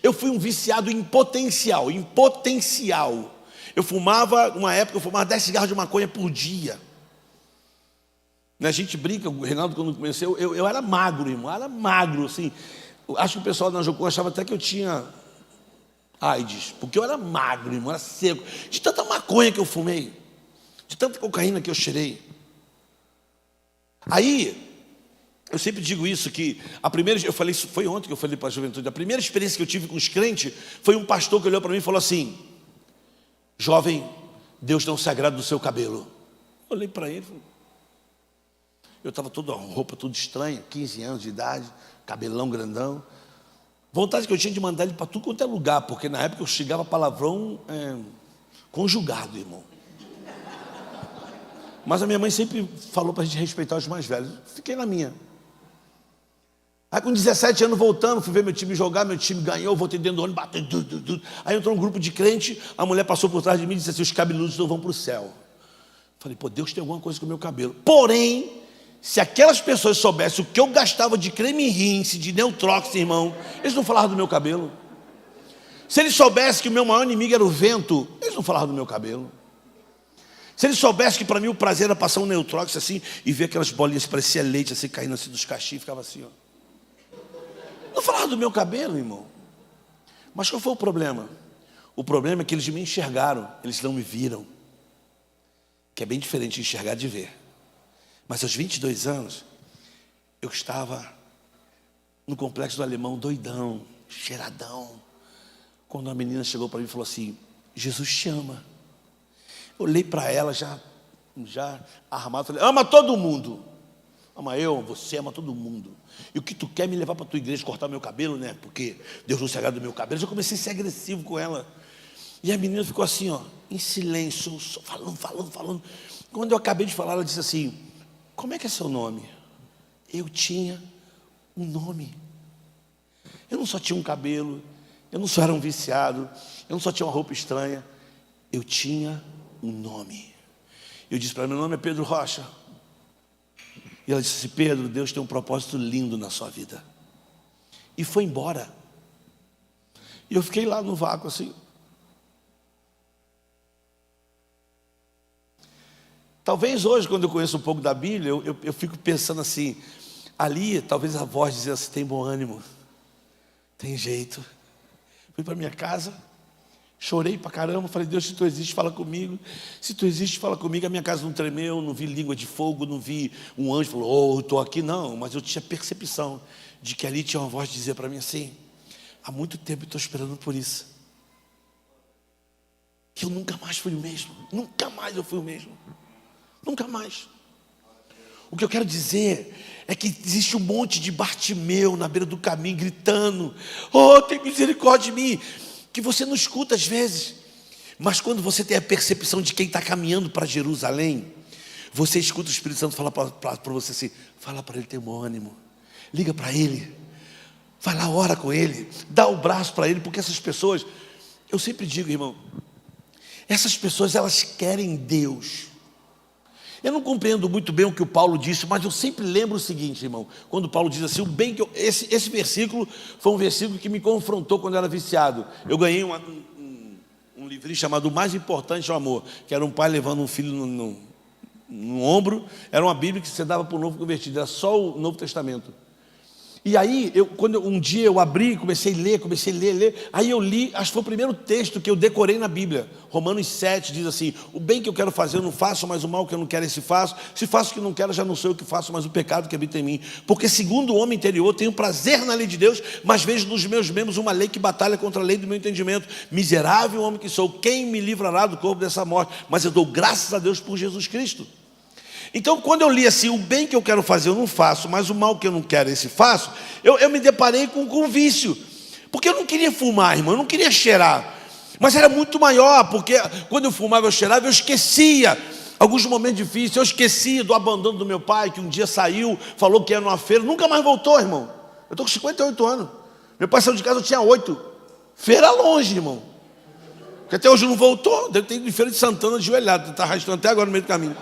Eu fui um viciado em potencial, em potencial. Eu fumava, numa época, eu fumava 10 cigarros de maconha por dia. A gente brinca, o Reinaldo, quando comecei, eu era magro, irmão, era magro, assim. Acho que o pessoal da Jocum achava até que eu tinha AIDS, porque eu era magro, irmão, era seco. De tanta maconha que eu fumei, de tanta cocaína que eu cheirei. Aí, eu sempre digo isso, que a primeira, eu falei isso, foi ontem que eu falei para a juventude, a primeira experiência que eu tive com os crentes, foi um pastor que olhou para mim e falou assim: jovem, Deus não se agrada do seu cabelo. Eu olhei para ele e falei, eu estava toda roupa, tudo estranha, 15 anos de idade, cabelão grandão. Vontade que eu tinha de mandar ele para tudo quanto é lugar, porque na época eu xingava palavrão conjugado, irmão. Mas a minha mãe sempre falou para a gente respeitar os mais velhos. Fiquei na minha. Aí com 17 anos voltando, fui ver meu time jogar, meu time ganhou, voltei dentro do ônibus, bateu. Aí entrou um grupo de crente, a mulher passou por trás de mim e disse assim: os cabeludos não vão para o céu. Falei, pô, Deus tem alguma coisa com o meu cabelo. Porém, se aquelas pessoas soubessem o que eu gastava de creme rinse, de Neutrox, irmão, eles não falavam do meu cabelo. Se eles soubessem que o meu maior inimigo era o vento, eles não falavam do meu cabelo. Se eles soubessem que para mim o prazer era passar um Neutrox assim e ver aquelas bolinhas que parecia leite assim, caindo assim dos cachinhos, ficava assim, ó. Não falavam do meu cabelo, irmão. Mas qual foi o problema? O problema é que eles me enxergaram, eles não me viram. Que é bem diferente de enxergar de ver. Mas aos 22 anos, eu estava no Complexo do Alemão, doidão, cheiradão. Quando uma menina chegou para mim e falou assim: Jesus te ama. Eu olhei para ela já armado, falei: ama todo mundo. Ama eu, você ama todo mundo. E o que tu quer me levar para a tua igreja, cortar meu cabelo, né? Porque Deus não se agrada do meu cabelo. Eu já comecei a ser agressivo com ela. E a menina ficou assim, ó, em silêncio, só falando. Quando eu acabei de falar, ela disse assim: como é que é seu nome? Eu tinha um nome. Eu não só tinha um cabelo, eu não só era um viciado, eu não só tinha uma roupa estranha, eu tinha um nome. Eu disse para ela: meu nome é Pedro Rocha. E ela disse assim: Pedro, Deus tem um propósito lindo na sua vida. E foi embora. E eu fiquei lá no vácuo assim. Talvez hoje, quando eu conheço um pouco da Bíblia, eu fico pensando assim, ali talvez a voz dizia assim: tem bom ânimo, tem jeito. Fui para minha casa, chorei pra caramba, falei: Deus, se tu existe, fala comigo. Se tu existe, fala comigo. A minha casa não tremeu, não vi língua de fogo, não vi um anjo falou: oh, estou aqui, não. Mas eu tinha percepção de que ali tinha uma voz de dizer para mim assim: há muito tempo eu estou esperando por isso. Que eu nunca mais fui o mesmo, nunca mais eu fui o mesmo. Nunca mais. O que eu quero dizer é que existe um monte de Bartimeu na beira do caminho gritando: oh, tem misericórdia de mim, que você não escuta às vezes. Mas quando você tem a percepção de quem está caminhando para Jerusalém, você escuta o Espírito Santo falar para você assim: fala para ele ter bom ânimo, liga para ele, vai lá, ora com ele, dá o braço para ele. Porque essas pessoas, eu sempre digo, irmão, essas pessoas, elas querem Deus. Eu não compreendo muito bem o que o Paulo disse, mas eu sempre lembro o seguinte, irmão, quando Paulo diz assim, o bem que esse versículo foi um versículo que me confrontou quando eu era viciado. Eu ganhei um livrinho chamado O Mais Importante é o Amor, que era um pai levando um filho no ombro. Era uma Bíblia que você dava para o novo convertido, era só o Novo Testamento. E aí, um dia eu abri, comecei a ler. Aí eu li, acho que foi o primeiro texto que eu decorei na Bíblia. Romanos 7 diz assim: o bem que eu quero fazer eu não faço, mas o mal que eu não quero esse faço. Se faço o que não quero, já não sou eu que faço, mas o pecado que habita em mim. Porque segundo o homem interior, tenho prazer na lei de Deus, mas vejo nos meus membros uma lei que batalha contra a lei do meu entendimento. Miserável homem que sou, quem me livrará do corpo dessa morte? Mas eu dou graças a Deus por Jesus Cristo. Então, quando eu li assim, o bem que eu quero fazer eu não faço, mas o mal que eu não quero esse faço, eu me deparei com um vício. Porque eu não queria fumar, irmão, eu não queria cheirar. Mas era muito maior, porque quando eu fumava, eu cheirava, eu esquecia alguns momentos difíceis. Eu esquecia do abandono do meu pai, que um dia saiu, falou que ia numa feira, nunca mais voltou, irmão. Eu estou com 58 anos. Meu pai saiu de casa, eu tinha 8. Feira longe, irmão. Porque até hoje não voltou, deve ter ido de Feira de Santana ajoelhado, está arrastando até agora no meio do caminho.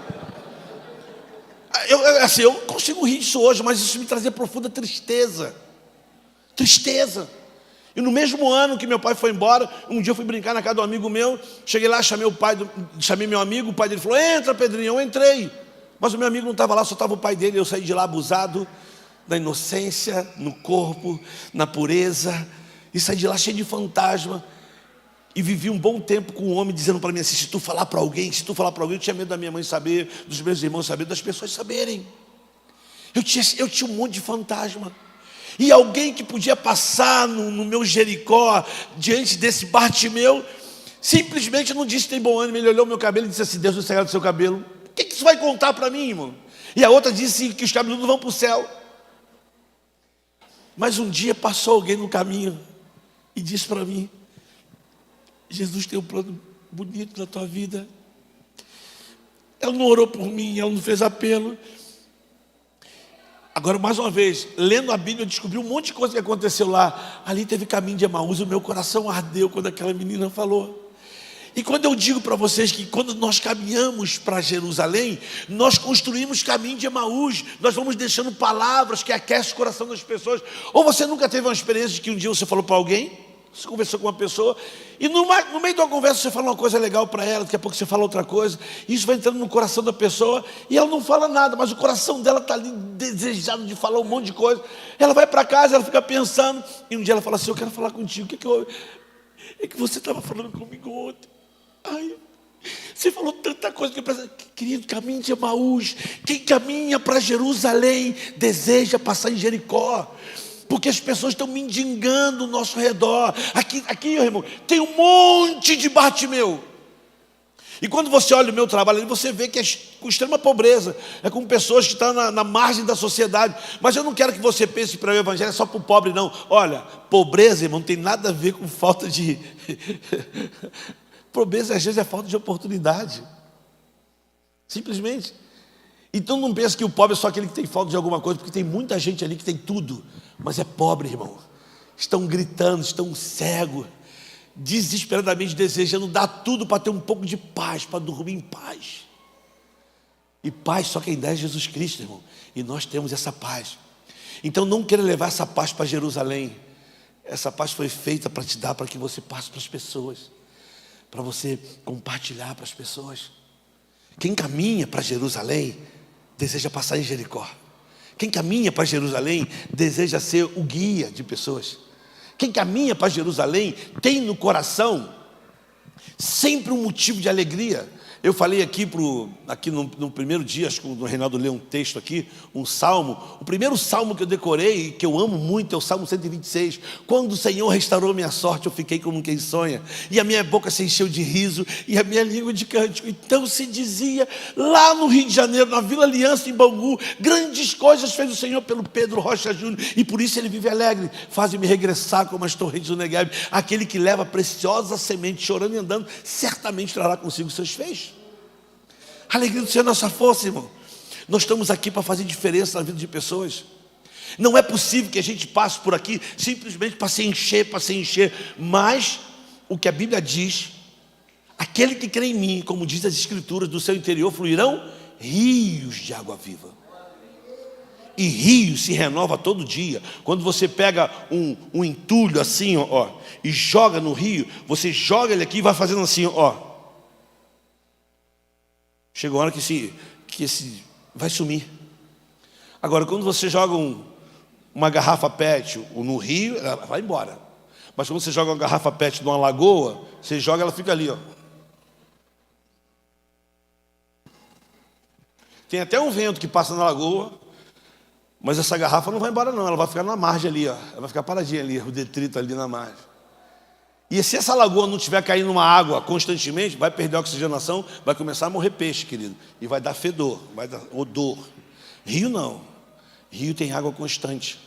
Eu consigo rir disso hoje, mas isso me trazia profunda tristeza. Tristeza. E no mesmo ano que meu pai foi embora, um dia eu fui brincar na casa de um amigo meu. Cheguei lá, chamei meu amigo, o pai dele falou: entra, Pedrinho. Eu entrei, mas o meu amigo não estava lá, só estava o pai dele. Eu saí de lá abusado da inocência, no corpo, na pureza, e saí de lá cheio de fantasma. E vivi um bom tempo com um homem dizendo para mim assim: se tu falar para alguém, eu tinha medo da minha mãe saber, dos meus irmãos saber, das pessoas saberem. Eu tinha um monte de fantasma. E alguém que podia passar no meu Jericó, diante desse Bartimeu, simplesmente não disse tem bom ânimo. Ele olhou meu cabelo e disse assim: Deus não será do seu cabelo. O que isso vai contar para mim, irmão? E a outra disse que os cabeludos vão para o céu. Mas um dia passou alguém no caminho e disse para mim: Jesus tem um plano bonito na tua vida. Ela não orou por mim, ela não fez apelo. Agora, mais uma vez, lendo a Bíblia, eu descobri um monte de coisa que aconteceu lá. Ali teve caminho de Emaús, o meu coração ardeu quando aquela menina falou. E quando eu digo para vocês que quando nós caminhamos para Jerusalém, nós construímos caminho de Emaús, nós vamos deixando palavras que aquecem o coração das pessoas. Ou você nunca teve uma experiência de que um dia você falou para alguém, você conversou com uma pessoa, e no meio de uma conversa você fala uma coisa legal para ela, daqui a pouco você fala outra coisa, e isso vai entrando no coração da pessoa, e ela não fala nada, mas o coração dela está ali desejado de falar um monte de coisa. Ela vai para casa, ela fica pensando, e um dia ela fala assim: eu quero falar contigo. O que houve? É que você estava falando comigo ontem. Ai, você falou tanta coisa que eu pensei, querido, caminho de Emaús, quem caminha para Jerusalém deseja passar em Jericó. Porque as pessoas estão mendigando ao nosso redor. Aqui, irmão, tem um monte de Bartimeu. E quando você olha o meu trabalho ali, você vê que é com extrema pobreza. É com pessoas que estão na margem da sociedade. Mas eu não quero que você pense para o evangelho é só para o pobre, não. Olha, pobreza, irmão, não tem nada a ver com falta de... Pobreza, às vezes, é falta de oportunidade. Simplesmente. Então não pense que o pobre é só aquele que tem falta de alguma coisa, porque tem muita gente ali que tem tudo, mas é pobre, irmão. Estão gritando, estão cegos, desesperadamente desejando dar tudo para ter um pouco de paz, para dormir em paz. E paz só quem dá é Jesus Cristo, irmão. E nós temos essa paz. Então não queira levar essa paz para Jerusalém. Essa paz foi feita para te dar, para que você passe para as pessoas, para você compartilhar para as pessoas. Quem caminha para Jerusalém deseja passar em Jericó. Quem caminha para Jerusalém deseja ser o guia de pessoas. Quem caminha para Jerusalém tem no coração sempre um motivo de alegria. Eu falei aqui no primeiro dia, acho que o Reinaldo leu um texto aqui, um salmo. O primeiro salmo que eu decorei, que eu amo muito, é o Salmo 126. Quando o Senhor restaurou minha sorte, eu fiquei como quem sonha, e a minha boca se encheu de riso, e a minha língua de cântico. Então se dizia, lá no Rio de Janeiro, na Vila Aliança, em Bangu, grandes coisas fez o Senhor pelo Pedro Rocha Júnior, e por isso ele vive alegre. Faz-me regressar como as torrentes do Negueb. Aquele que leva preciosa semente, chorando e andando, certamente trará consigo seus feixes. A alegria do Senhor é nossa força, irmão. Nós estamos aqui para fazer diferença na vida de pessoas. Não é possível que a gente passe por aqui simplesmente para se encher. Mas o que a Bíblia diz, aquele que crê em mim, como diz as Escrituras, do seu interior fluirão rios de água viva. E rio se renova todo dia. Quando você pega um entulho assim, ó, e joga no rio, você joga ele aqui e vai fazendo assim, ó. Chega uma hora que esse vai sumir. Agora, quando você joga uma garrafa PET no rio, ela vai embora. Mas quando você joga uma garrafa PET numa lagoa, você joga, ela fica ali, ó. Tem até um vento que passa na lagoa, mas essa garrafa não vai embora não, ela vai ficar na margem ali, ó. Ela vai ficar paradinha ali, o detrito ali na margem. E se essa lagoa não estiver caindo uma água constantemente, vai perder a oxigenação, vai começar a morrer peixe, querido. E vai dar fedor, vai dar odor. Rio não. Rio tem água constante.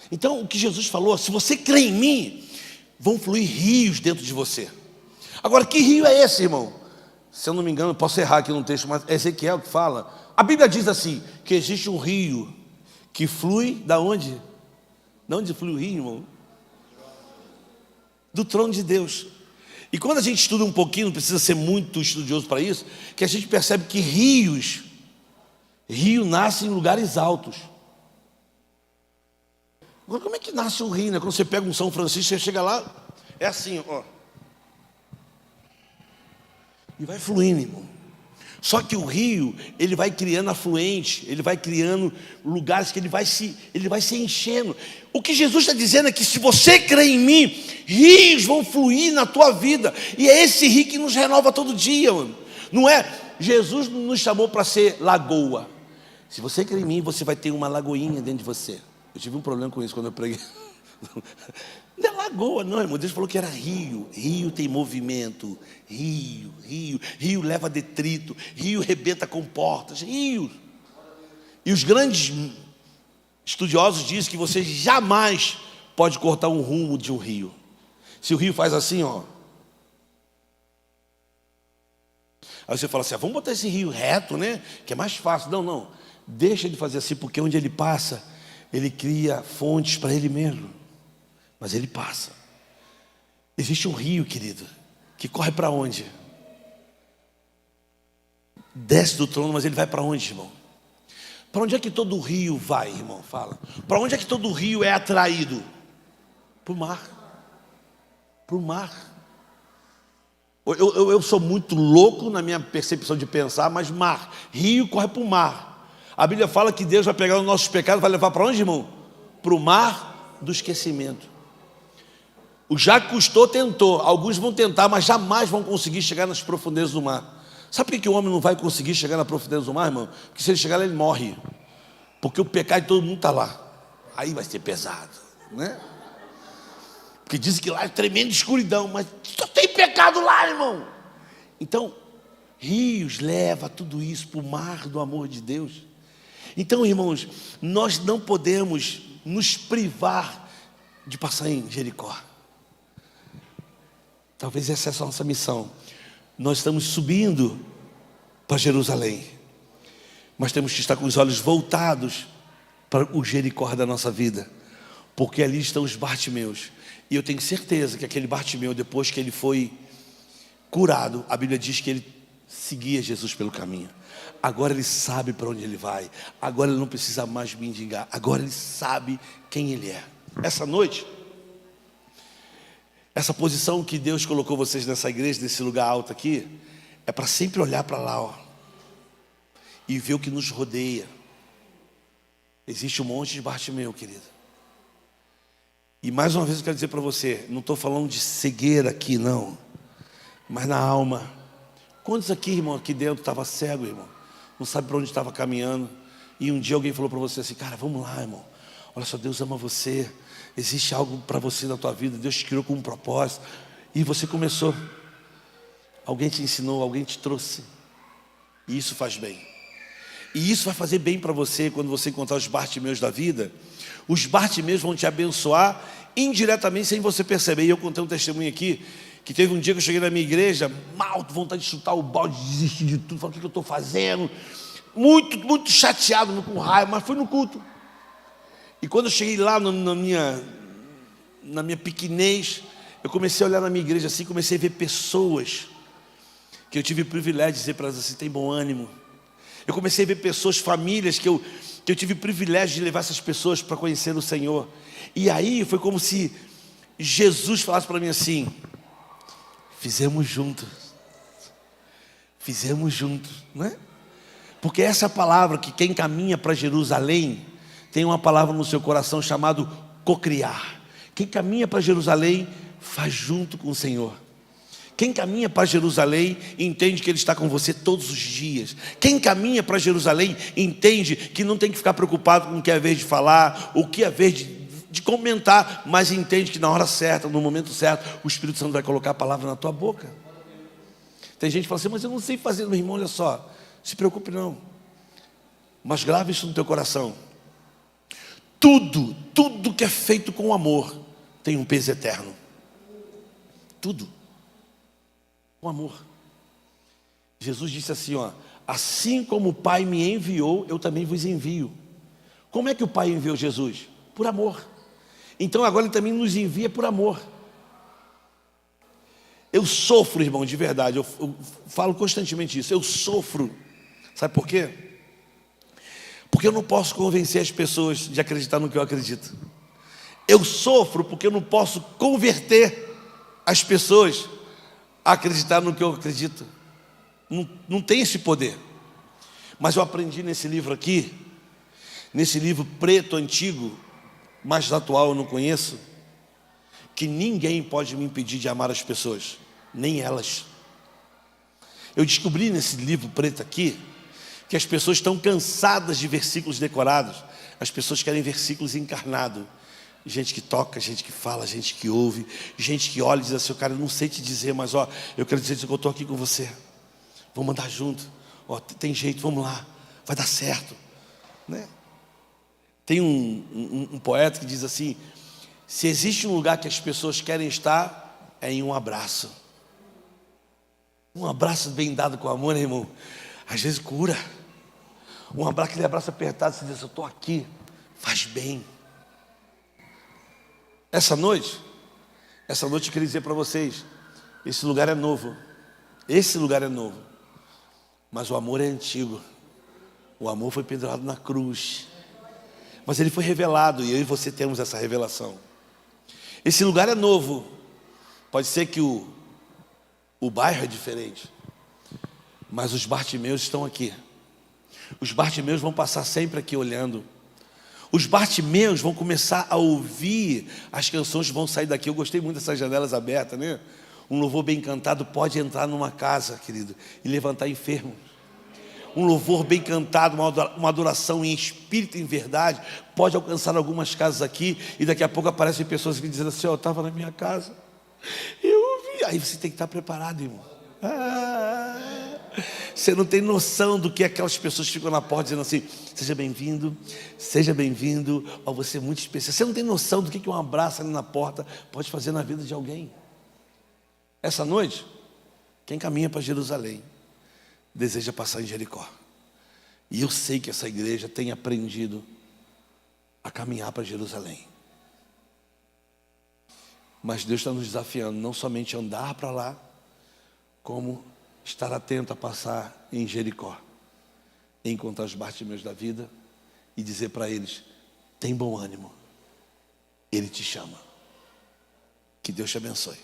Então, o que Jesus falou, se você crê em mim, vão fluir rios dentro de você. Agora, que rio é esse, irmão? Se eu não me engano, posso errar aqui no texto, mas é Ezequiel que fala. A Bíblia diz assim, que existe um rio que flui da onde? De onde flui o rio, irmão? Do trono de Deus. E quando a gente estuda um pouquinho, não precisa ser muito estudioso para isso, que a gente percebe que rio nasce em lugares altos. Agora, como é que nasce um rio, né? Quando você pega um São Francisco, você chega lá, é assim, ó. E vai fluindo, irmão. Só que o rio, ele vai criando afluente, ele vai criando lugares que ele vai se enchendo. O que Jesus está dizendo é que se você crê em mim, rios vão fluir na tua vida. E é esse rio que nos renova todo dia, mano. Não é? Jesus nos chamou para ser lagoa. Se você crê em mim, você vai ter uma lagoinha dentro de você. Eu tive um problema com isso quando eu preguei. Não é lagoa, não, irmão. Deus falou que era rio. Rio tem movimento. Rio leva detrito. Rio rebenta com portas. Rio. E os grandes estudiosos dizem que você jamais pode cortar um rumo de um rio. Se o rio faz assim, ó. Aí você fala assim, vamos botar esse rio reto, né? Que é mais fácil. Não. Deixa ele fazer assim, porque onde ele passa, ele cria fontes para ele mesmo. Mas ele passa. Existe um rio, querido, que corre para onde? Desce do trono, mas ele vai para onde, irmão? Para onde é que todo rio vai, irmão? Fala. Para onde é que todo rio é atraído? Para o mar. Para o mar. Eu sou muito louco na minha percepção de pensar, mas mar. Rio corre para o mar. A Bíblia fala que Deus vai pegar os nossos pecados e vai levar para onde, irmão? Para o mar do esquecimento. O Jacques Cousteau tentou, alguns vão tentar, mas jamais vão conseguir chegar nas profundezas do mar. Sabe por que o homem não vai conseguir chegar nas profundezas do mar, irmão? Porque se ele chegar lá, ele morre. Porque o pecado de todo mundo está lá. Aí vai ser pesado, né? Porque dizem que lá é tremenda escuridão, mas só tem pecado lá, irmão. Então, rios levam tudo isso para o mar do amor de Deus. Então, irmãos, nós não podemos nos privar de passar em Jericó. Talvez essa é a nossa missão. Nós estamos subindo para Jerusalém, mas temos que estar com os olhos voltados para o Jericó da nossa vida, porque ali estão os Bartimeus. E eu tenho certeza que aquele Bartimeu, depois que ele foi curado, a Bíblia diz que ele seguia Jesus pelo caminho. Agora ele sabe para onde ele vai. Agora ele não precisa mais mendigar. Agora ele sabe quem ele é. Essa noite, essa posição que Deus colocou vocês nessa igreja, nesse lugar alto aqui, é para sempre olhar para lá, ó, e ver o que nos rodeia. Existe um monte de Bartimeu, querido. E mais uma vez eu quero dizer para você, não estou falando de cegueira aqui, não, mas na alma. Quantos aqui, irmão, aqui dentro estava cego, irmão? Não sabe para onde estava caminhando. E um dia alguém falou para você assim, cara, vamos lá, irmão. Olha só, Deus ama você. Existe algo para você na tua vida. Deus te criou com um propósito. E você começou. Alguém te ensinou, alguém te trouxe. E isso faz bem. E isso vai fazer bem para você quando você encontrar os Bartimeus da vida. Os Bartimeus vão te abençoar indiretamente sem você perceber. E eu contei um testemunho aqui, que teve um dia que eu cheguei na minha igreja, mal, vontade de chutar o balde, desistir de tudo, falar o que eu estou fazendo. Muito chateado, com raiva, mas fui no culto. E quando eu cheguei lá na minha pequenez, eu comecei a olhar na minha igreja assim, comecei a ver pessoas que eu tive o privilégio de dizer para elas assim, tem bom ânimo. Eu comecei a ver pessoas, famílias que eu tive o privilégio de levar essas pessoas para conhecer o Senhor. E aí foi como se Jesus falasse para mim assim, fizemos juntos, não é? Porque essa é a palavra que quem caminha para Jerusalém tem uma palavra no seu coração chamado cocriar. Quem caminha para Jerusalém faz junto com o Senhor. Quem caminha para Jerusalém entende que Ele está com você todos os dias. Quem caminha para Jerusalém entende que não tem que ficar preocupado com o que é a vez de falar, o que é a vez de comentar, mas entende que na hora certa, no momento certo, o Espírito Santo vai colocar a palavra na tua boca. Tem gente que fala assim, mas eu não sei fazer, meu irmão, olha só, se preocupe não, mas grave isso no teu coração. Tudo que é feito com amor tem um peso eterno. Tudo com amor. Jesus disse assim, ó, assim como o Pai me enviou, eu também vos envio. Como é que o Pai enviou Jesus? Por amor. Então agora Ele também nos envia por amor. Eu sofro, irmão, de verdade, eu falo constantemente isso, eu sofro. Sabe por quê? Porque eu não posso convencer as pessoas de acreditar no que eu acredito. Eu sofro porque eu não posso converter as pessoas a acreditar no que eu acredito. Não tem esse poder. Mas eu aprendi nesse livro aqui, nesse livro preto antigo, mais atual eu não conheço, que ninguém pode me impedir de amar as pessoas, nem elas. Eu descobri nesse livro preto aqui que as pessoas estão cansadas de versículos decorados. As pessoas querem versículos encarnados. Gente que toca, gente que fala, gente que ouve, gente que olha e diz assim, cara, eu não sei te dizer, mas ó, eu quero dizer que eu estou aqui com você. Vamos andar junto. Ó, tem jeito, vamos lá, vai dar certo, né? Tem um poeta que diz assim, se existe um lugar que as pessoas querem estar, é em um abraço. Um abraço bem dado com amor, né, irmão? Às vezes cura. Um abraço, aquele abraço apertado, você diz, eu estou aqui, faz bem. Essa noite eu queria dizer para vocês, esse lugar é novo. Esse lugar é novo. Mas o amor é antigo. O amor foi pendurado na cruz. Mas ele foi revelado e eu e você temos essa revelação. Esse lugar é novo. Pode ser que o bairro é diferente, mas os Bartimeus estão aqui. Os Bartimeus vão passar sempre aqui olhando. Os Bartimeus vão começar a ouvir as canções, vão sair daqui. Eu gostei muito dessas janelas abertas, né? Um louvor bem cantado pode entrar numa casa, querido, e levantar enfermo. Um louvor bem cantado, uma adoração em espírito e em verdade, pode alcançar algumas casas aqui, e daqui a pouco aparecem pessoas que dizem assim, ó, eu estava na minha casa, eu ouvi. Aí você tem que estar preparado, irmão. Você não tem noção do que aquelas pessoas ficam na porta dizendo assim, seja bem-vindo, ó, você é muito especial. Você não tem noção do que um abraço ali na porta pode fazer na vida de alguém. Essa noite, quem caminha para Jerusalém deseja passar em Jericó. E eu sei que essa igreja tem aprendido a caminhar para Jerusalém. Mas Deus está nos desafiando, não somente a andar para lá, como estar atento a passar em Jericó, encontrar os Bartimeus da vida e dizer para eles, tem bom ânimo, Ele te chama. Que Deus te abençoe.